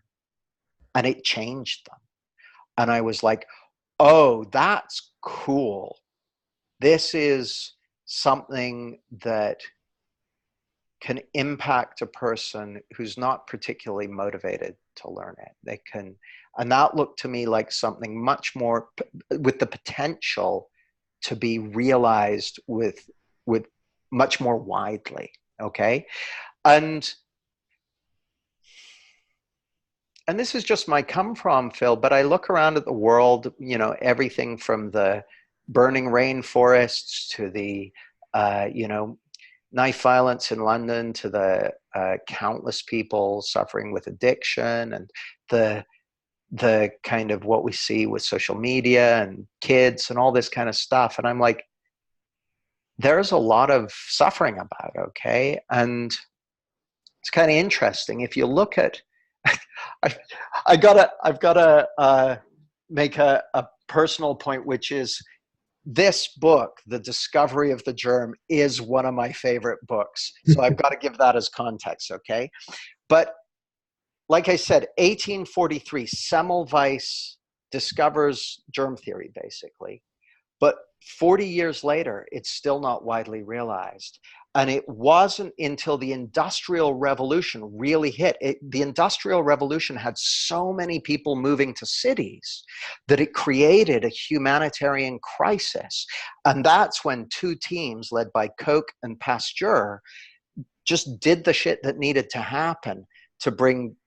And it changed them. And I was like, oh, that's cool. This is something that can impact a person who's not particularly motivated to learn it. They can, and that looked to me like something much more with the potential to be realized with much more widely. Okay. And this is just my come from, Phil, but I look around at the world, everything from the burning rainforests to the, knife violence in London, to the countless people suffering with addiction, and the the kind of what we see with social media and kids and all this kind of stuff. And I'm like, there's a lot of suffering about, okay? And it's kind of interesting. If you look at, I've gotta make a personal point, which is this book, The Discovery of the Germ, is one of my favorite books. So I've got to give that as context, okay? But like I said, 1843, Semmelweis discovers germ theory, basically. But 40 years later, it's still not widely realized. And it wasn't until the Industrial Revolution really hit. The Industrial Revolution had so many people moving to cities that it created a humanitarian crisis. And that's when two teams led by Koch and Pasteur just did the shit that needed to happen to bring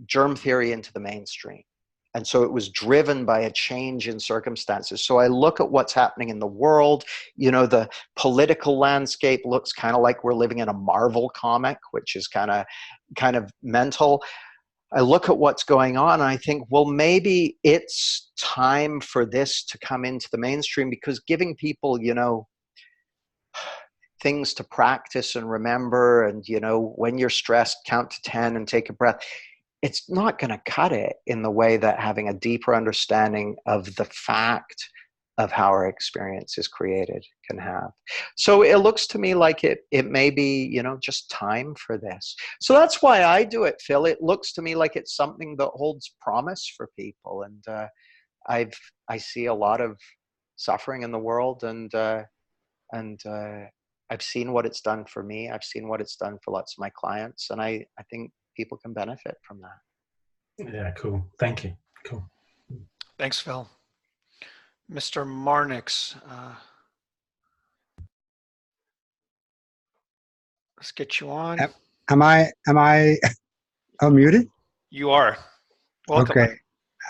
germ theory into the mainstream. And so it was driven by a change in circumstances. So I look at what's happening in the world. You know, the political landscape looks kind of like we're living in a Marvel comic, which is kind of mental. I look at what's going on and I think, well, maybe it's time for this to come into the mainstream, because giving people, you know, things to practice and remember, and, you know, when you're stressed, count to 10 and take a breath. It's not going to cut it in the way that having a deeper understanding of the fact of how our experience is created can have. So it looks to me like it may be, you know, just time for this. So that's why I do it, Phil. It looks to me like it's something that holds promise for people. And I see a lot of suffering in the world, and I've seen what it's done for me. I've seen what it's done for lots of my clients, and I think people can benefit from that. Yeah, cool. Thank you. Cool. Thanks, Phil. Mr. Marnix, let's get you on. Am I unmuted? You are. Welcome. Okay.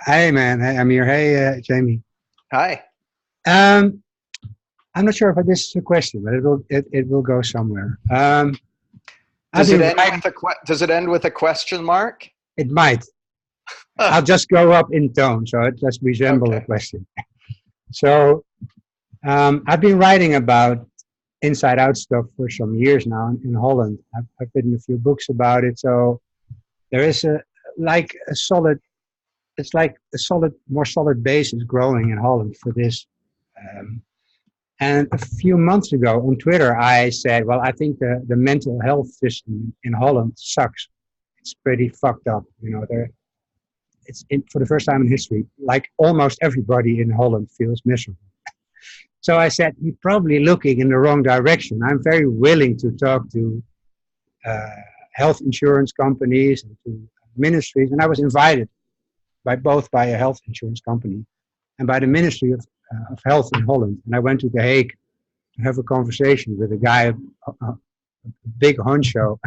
Hey, man. Hey, I'm here. Hey, Jamie. Hi. I'm not sure if this is a question, but it will go somewhere. Does it end with a question mark? It might. I'll just go up in tone, so it just resembles a question. So I've been writing about inside out stuff for some years now in Holland. I've written a few books about it. So there is more solid base is growing in Holland for this. And a few months ago on Twitter, I said, well, I think the mental health system in Holland sucks. It's pretty fucked up. You know, for the first time in history, like almost everybody in Holland feels miserable. So I said, you're probably looking in the wrong direction. I'm very willing to talk to health insurance companies and to ministries. And I was invited by a health insurance company and by the Ministry of Health in Holland. And I went to The Hague to have a conversation with a guy, a big honcho.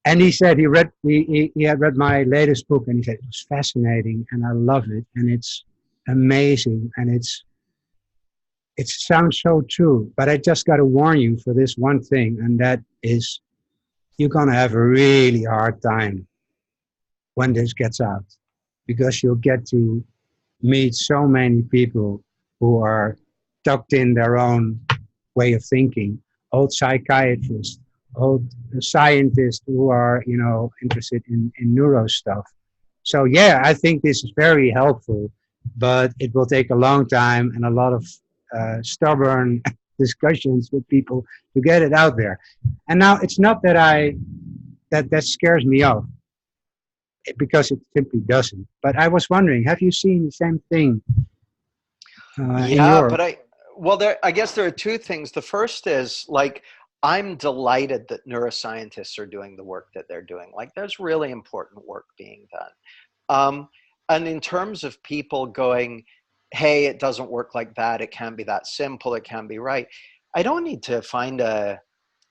And he said he had read my latest book, and he said it was fascinating and I love it and it's amazing and it sounds so true. But I just got to warn you for this one thing, and that is you're going to have a really hard time when this gets out, because you'll get to meet so many people who are tucked in their own way of thinking, old psychiatrists, old scientists who are, you know, interested in neuro stuff. So yeah, I think this is very helpful, but it will take a long time and a lot of stubborn discussions with people to get it out there. And now it's not that that scares me off, because it simply doesn't. But I was wondering, have you seen the same thing? I guess there are two things. The first is, like, I'm delighted that neuroscientists are doing the work that they're doing. Like, there's really important work being done. And in terms of people going, hey, it doesn't work like that, it can't be that simple, it can't be right. I don't need to find a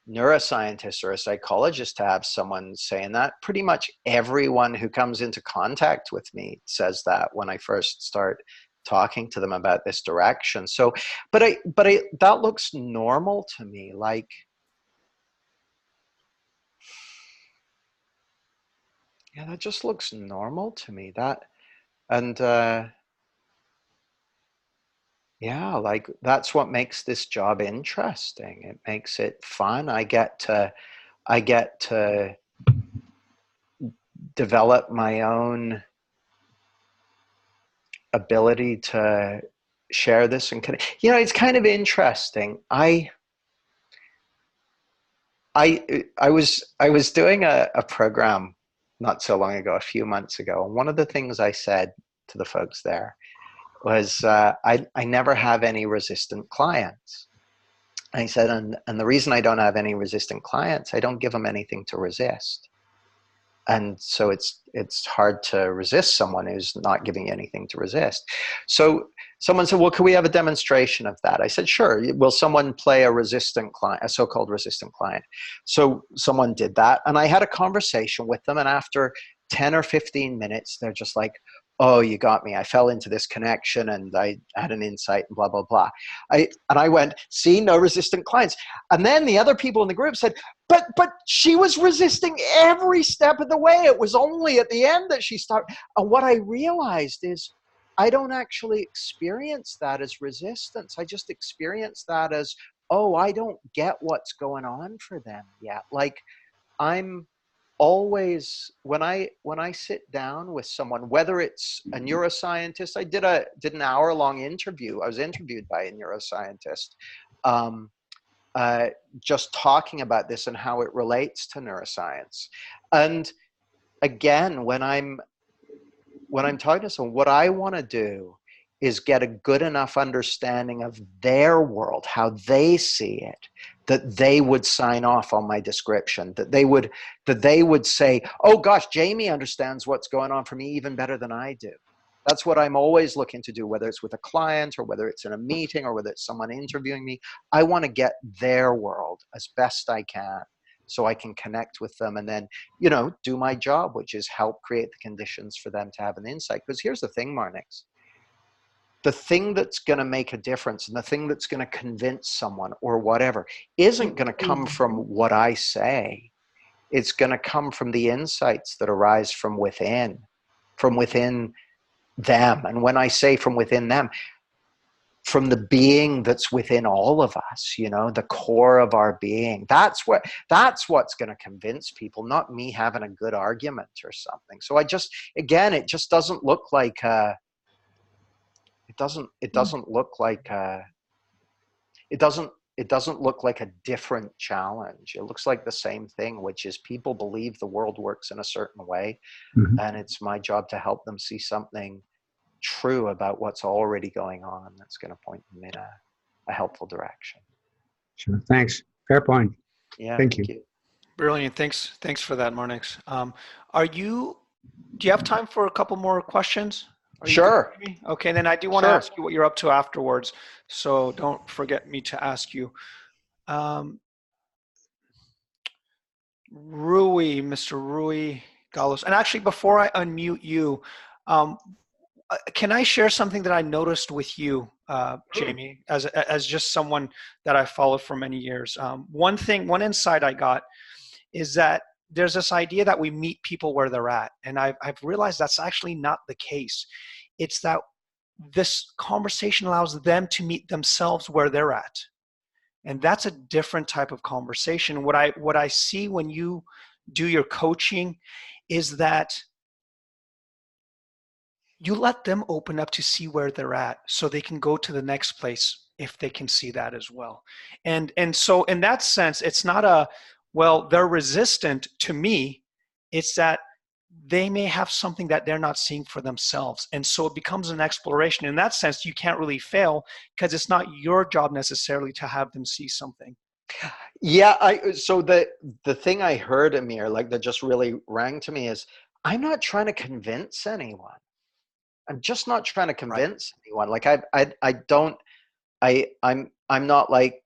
neuroscientist or a psychologist to have someone saying that. Pretty much everyone who comes into contact with me says that when I first start talking to them about this direction. So, but that looks normal to me. Like, yeah, that just looks normal to me. That And yeah, like that's what makes this job interesting. It makes it fun. I get to develop my own ability to share this and connect. You know, it's kind of interesting. I was doing a program not so long ago, a few months ago, and one of the things I said to the folks there was I never have any resistant clients. I said, and the reason I don't have any resistant clients, I don't give them anything to resist. And so it's hard to resist someone who's not giving you anything to resist. So someone said, well, can we have a demonstration of that? I said, sure. Will someone play a resistant client, a so-called resistant client? So someone did that, and I had a conversation with them, and after 10 or 15 minutes, they're just like, oh, you got me. I fell into this connection and I had an insight and blah, blah, blah. I went, see, no resistant clients. And then the other people in the group said, but she was resisting every step of the way. It was only at the end that she stopped. And what I realized is I don't actually experience that as resistance. I just experience that as, oh, I don't get what's going on for them yet. Like I'm always, when I sit down with someone, whether it's a neuroscientist, I did an hour-long interview. I was interviewed by a neuroscientist, just talking about this and how it relates to neuroscience. And again, when I'm talking to someone, what I want to do is get a good enough understanding of their world, how they see it, that they would sign off on my description, that they would say, oh gosh, Jamie understands what's going on for me even better than I do. That's what I'm always looking to do, whether it's with a client or whether it's in a meeting or whether it's someone interviewing me. I want to get their world as best I can so I can connect with them and then, you know, do my job, which is help create the conditions for them to have an insight. Because here's the thing, Marnix. The thing that's going to make a difference and the thing that's going to convince someone or whatever isn't going to come from what I say. It's going to come from the insights that arise from within them. And when I say from within them, from the being that's within all of us, you know, the core of our being. That's what's going to convince people, not me having a good argument or something. So it just doesn't look like it doesn't look like a different challenge. It looks like the same thing, which is people believe the world works in a certain way, and it's my job to help them see something true about what's already going on that's going to point them in a helpful direction. Sure. Thanks. Fair point. Yeah. Thank you. Brilliant. Thanks for that, Marnix. Do you have time for a couple more questions? Sure. Okay, then I do want to ask you what you're up to afterwards, so don't forget me to ask you. Mr. Rui Galos. And actually, before I unmute you, can I share something that I noticed with you, Jamie, as just someone that I followed for many years? One insight I got is that there's this idea that we meet people where they're at. And I've realized that's actually not the case. It's that this conversation allows them to meet themselves where they're at. And that's a different type of conversation. What I see when you do your coaching is that you let them open up to see where they're at so they can go to the next place if they can see that as well. And so in that sense, it's not well, they're resistant to me. It's that they may have something that they're not seeing for themselves. And so it becomes an exploration. In that sense, you can't really fail because it's not your job necessarily to have them see something. Yeah. So the thing I heard, Amir, like that just really rang to me is I'm not trying to convince anyone. I'm just not trying to convince anyone. Like I'm not like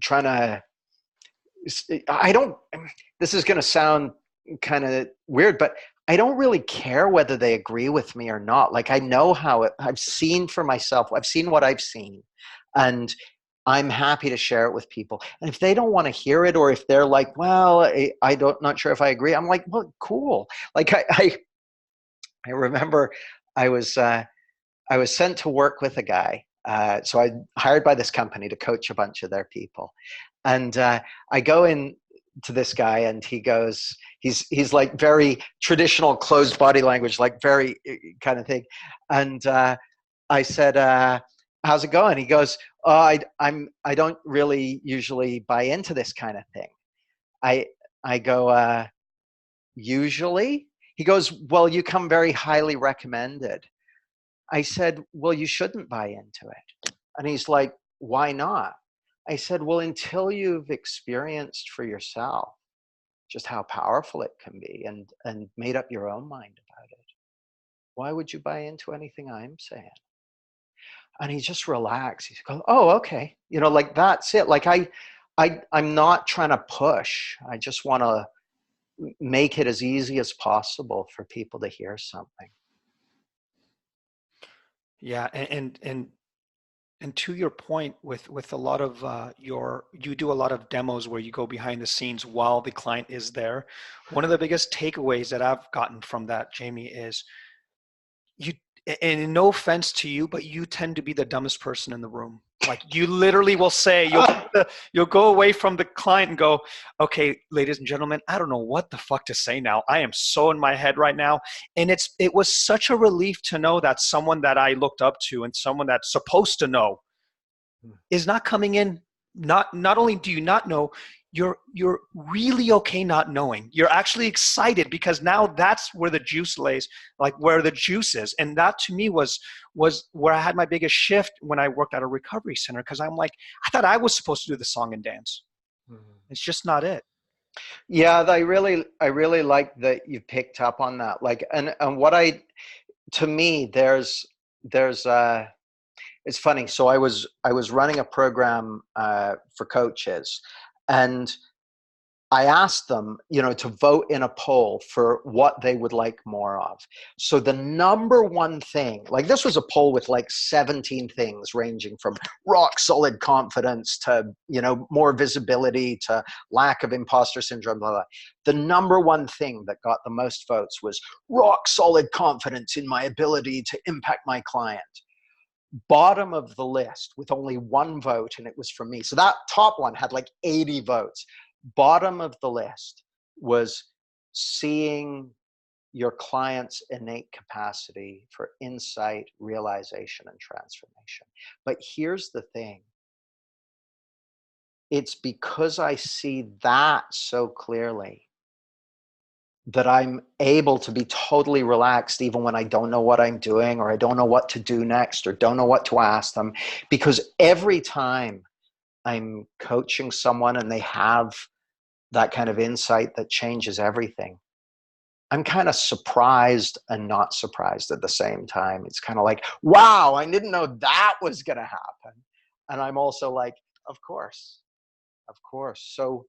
trying to, this is going to sound kind of weird, but I don't really care whether they agree with me or not. Like I know I've seen for myself, I've seen what I've seen, and I'm happy to share it with people. And if they don't want to hear it, or if they're like, well, not sure if I agree, I'm like, well, cool. Like I remember I was sent to work with a guy. So I hired by this company to coach a bunch of their people, and I go in to this guy, and he goes, he's like very traditional closed body language, like very kind of thing, and I said, "How's it going?" He goes, "Oh, I don't really usually buy into this kind of thing." I go, "Usually?" He goes, "Well, you come very highly recommended." I said, "Well, you shouldn't buy into it." And he's like, "Why not?" I said, "Well, until you've experienced for yourself just how powerful it can be and made up your own mind about it, why would you buy into anything I'm saying?" And he just relaxed. He's going, "Oh, okay." You know, like that's it. Like I'm not trying to push. I just want to make it as easy as possible for people to hear something. Yeah, and to your point, with a lot of you do a lot of demos where you go behind the scenes while the client is there. One of the biggest takeaways that I've gotten from that, Jamie, is you, and no offense to you, but you tend to be the dumbest person in the room. Like you literally will say, you'll go away from the client and go, "Okay, ladies and gentlemen, I don't know what the fuck to say now. I am so in my head right now." And it was such a relief to know that someone that I looked up to and someone that's supposed to know is not coming in. Not only do you not know, you're really okay not knowing. You're actually excited because now that's where the juice lays, like where the juice is. And that to me was where I had my biggest shift when I worked at a recovery center, because I'm like, I thought I was supposed to do the song and dance. It's just not it. Yeah, I really like that you picked up on that. Like, and to me, there's it's funny. So I was running a program for coaches, and I asked them, to vote in a poll for what they would like more of. So the number one thing, like this was a poll with like 17 things ranging from rock solid confidence to, more visibility to lack of imposter syndrome, blah, blah. The number one thing that got the most votes was rock solid confidence in my ability to impact my client. Bottom of the list with only one vote, and it was from me. So that top one had like 80 votes. Bottom of the list was seeing your client's innate capacity for insight, realization, and transformation. But here's the thing. It's because I see that so clearly that I'm able to be totally relaxed even when I don't know what I'm doing, or I don't know what to do next, or don't know what to ask them. Because every time I'm coaching someone and they have that kind of insight that changes everything, I'm kind of surprised and not surprised at the same time. It's kind of like, wow, I didn't know that was going to happen. And I'm also like, of course. So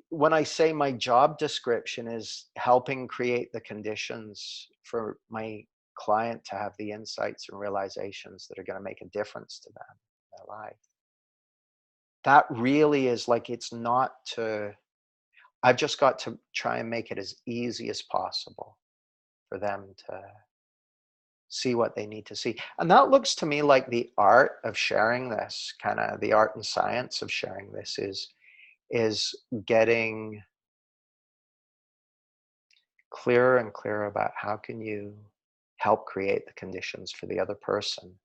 when I say my job description is helping create the conditions for my client to have the insights and realizations that are going to make a difference to them in their life, that really is like, I've just got to try and make it as easy as possible for them to see what they need to see. And that looks to me like the art of sharing this, kind of the art and science of sharing this is getting clearer and clearer about how can you help create the conditions for the other person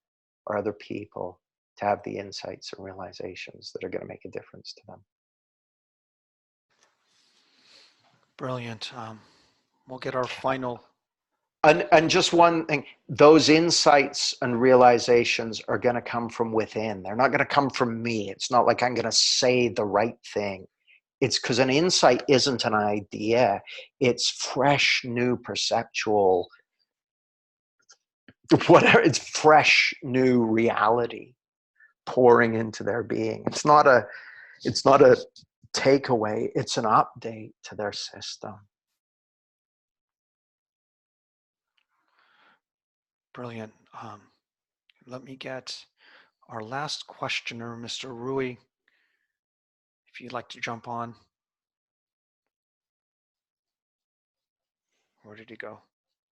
or other people to have the insights and realizations that are going to make a difference to them. Brilliant. We'll get our final. And just one thing, those insights and realizations are going to come from within. They're not going to come from me. It's not like I'm going to say the right thing. It's because an insight isn't an idea. It's fresh, new perceptual, whatever. It's fresh, new reality pouring into their being. It's not a takeaway. It's an update to their system. Brilliant. Let me get our last questioner, Mr. Rui, if you'd like to jump on. Where did he go?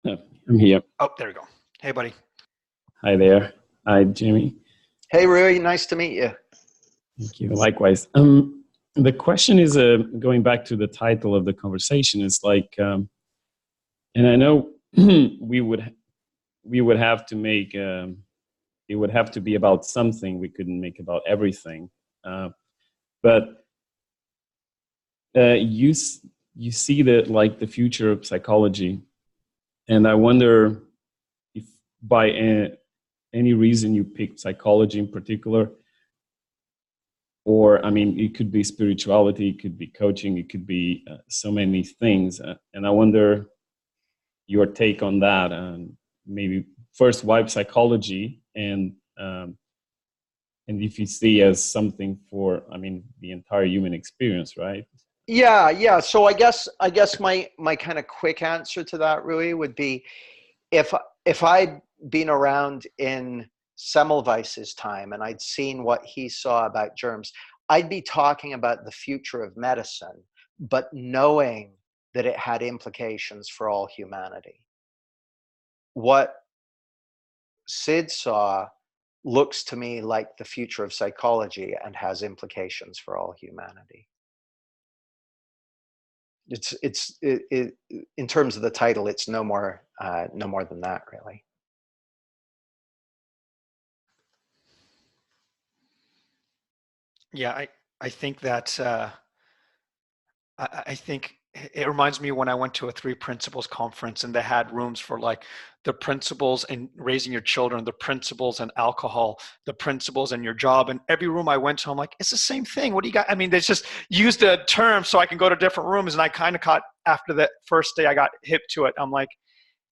I'm here. Oh, there we go. Hey, buddy. Hi there. Hi, Jimmy. Hey, Rui, nice to meet you. Thank you. Likewise. The question is going back to the title of the conversation. It's like, and I know we would have to make it would have to be about something. We couldn't make about everything, but you see that like the future of psychology, and I wonder if by any reason you picked psychology in particular, or I mean, it could be spirituality, it could be coaching, it could be so many things, and I wonder your take on that, and maybe first why psychology, and if you see as something for, I mean, the entire human experience, right? Yeah. So I guess my kind of quick answer to that, Rui, would be if I'd been around in Semmelweis's time and I'd seen what he saw about germs, I'd be talking about the future of medicine, but knowing that it had implications for all humanity. What Syd saw looks to me like the future of psychology and has implications for all humanity. It's in terms of the title, it's no more than that, really. Yeah, I think that I think it reminds me when I went to a 3 principles conference and they had rooms for like the principles in raising your children, the principles in alcohol, the principles in your job. And every room I went to, I'm like, it's the same thing. What do you got? I mean, they just used a term so I can go to different rooms. And I kind of caught after that first day I got hip to it. I'm like,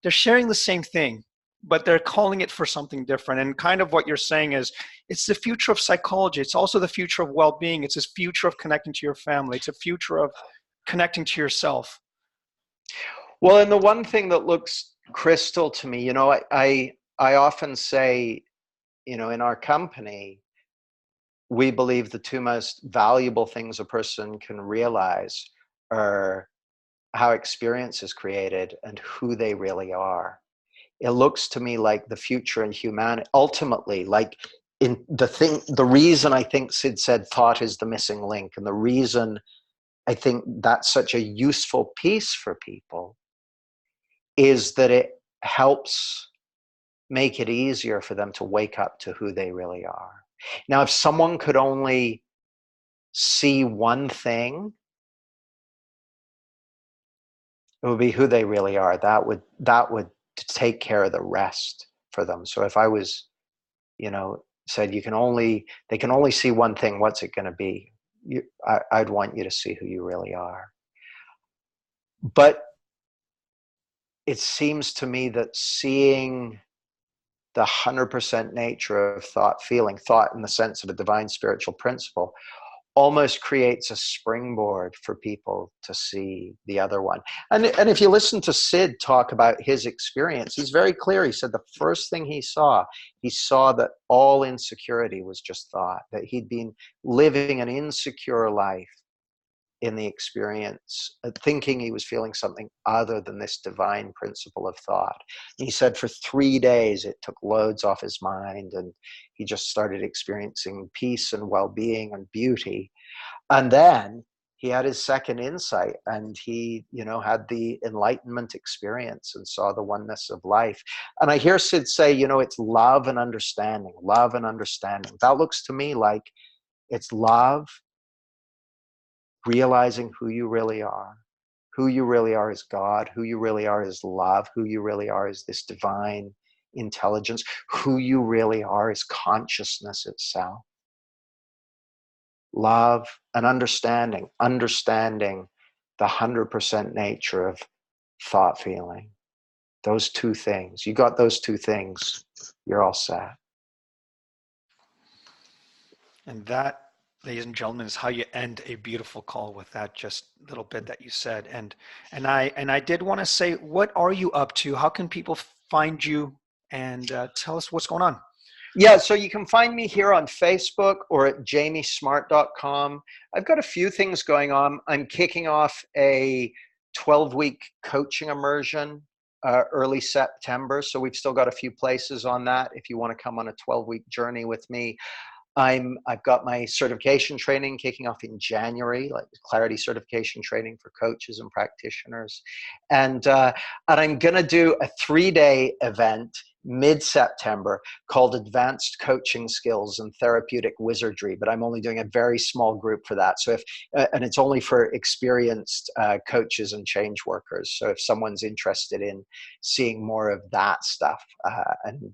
they're sharing the same thing, but they're calling it for something different. And kind of what you're saying is it's the future of psychology. It's also the future of well-being. It's this future of connecting to your family. It's a future of connecting to yourself. Well, and the one thing that looks crystal to me, I often say, in our company, we believe the 2 most valuable things a person can realize are how experience is created and who they really are. It looks to me like the future in humanity, ultimately, like the reason I think Syd said thought is the missing link, and the reason I think that's such a useful piece for people is that it helps make it easier for them to wake up to who they really are. Now, if someone could only see one thing, it would be who they really are. That would take care of the rest for them. So if I was, said they can only see one thing, what's it going to be? I'd want you to see who you really are. But it seems to me that seeing the 100% nature of thought in the sense of a divine spiritual principle, almost creates a springboard for people to see the other one. And if you listen to Syd talk about his experience, he's very clear. He said the first thing he saw that all insecurity was just thought, that he'd been living an insecure life in the experience, thinking he was feeling something other than this divine principle of thought. And he said for 3 days, it took loads off his mind, and he just started experiencing peace and well-being and beauty. And then he had his second insight, and he, had the enlightenment experience and saw the oneness of life. And I hear Syd say, it's love and understanding, love and understanding. That looks to me like it's love, realizing who you really are. Who you really are is God. Who you really are is love. Who you really are is this divine intelligence. Who you really are is consciousness itself. Love and understanding the 100% nature of thought, feeling. Those 2 things. You got those 2 things, you're all set. And that, ladies and gentlemen, is how you end a beautiful call with that just little bit that you said. And I did want to say, what are you up to? How can people find you? And tell us what's going on. Yeah, so you can find me here on Facebook or at jamiesmart.com. I've got a few things going on. I'm kicking off a 12-week coaching immersion early September. So we've still got a few places on that. If you want to come on a 12-week journey with me, I've got my certification training kicking off in January, like clarity certification training for coaches and practitioners. And I'm going to do a 3-day event mid-September called Advanced Coaching Skills and Therapeutic Wizardry, but I'm only doing a very small group for that. So and it's only for experienced coaches and change workers. So if someone's interested in seeing more of that stuff and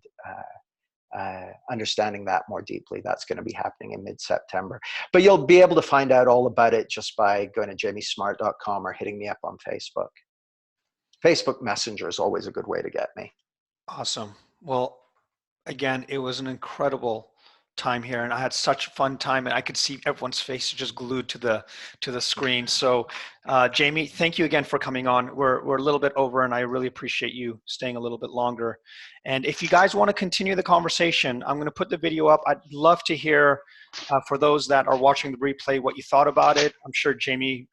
understanding that more deeply, that's going to be happening in mid-September. But you'll be able to find out all about it just by going to jamiesmart.com or hitting me up on Facebook. Facebook Messenger is always a good way to get me. Awesome. Well, again, it was an incredible time here, and I had such a fun time, and I could see everyone's face just glued to the screen. So Jamie, thank you again for coming on. We're a little bit over, and I really appreciate you staying a little bit longer. And if you guys want to continue the conversation, I'm going to put the video up. I'd love to hear for those that are watching the replay what you thought about it. I'm sure Jamie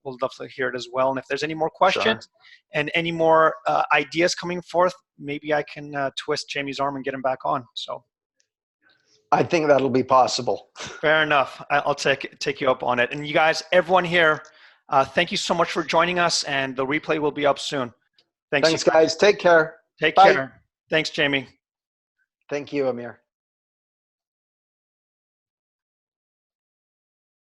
will love to hear it as well. And if there's any more questions and any more ideas coming forth, maybe I can twist Jamie's arm and get him back on. So I think that'll be possible. fair enough. I'll take you up on it. And you guys, everyone here, thank you so much for joining us, and the replay will be up soon. Thanks Guys. Take care. Take Bye. care. Thanks, Jamie. Thank you, Amir.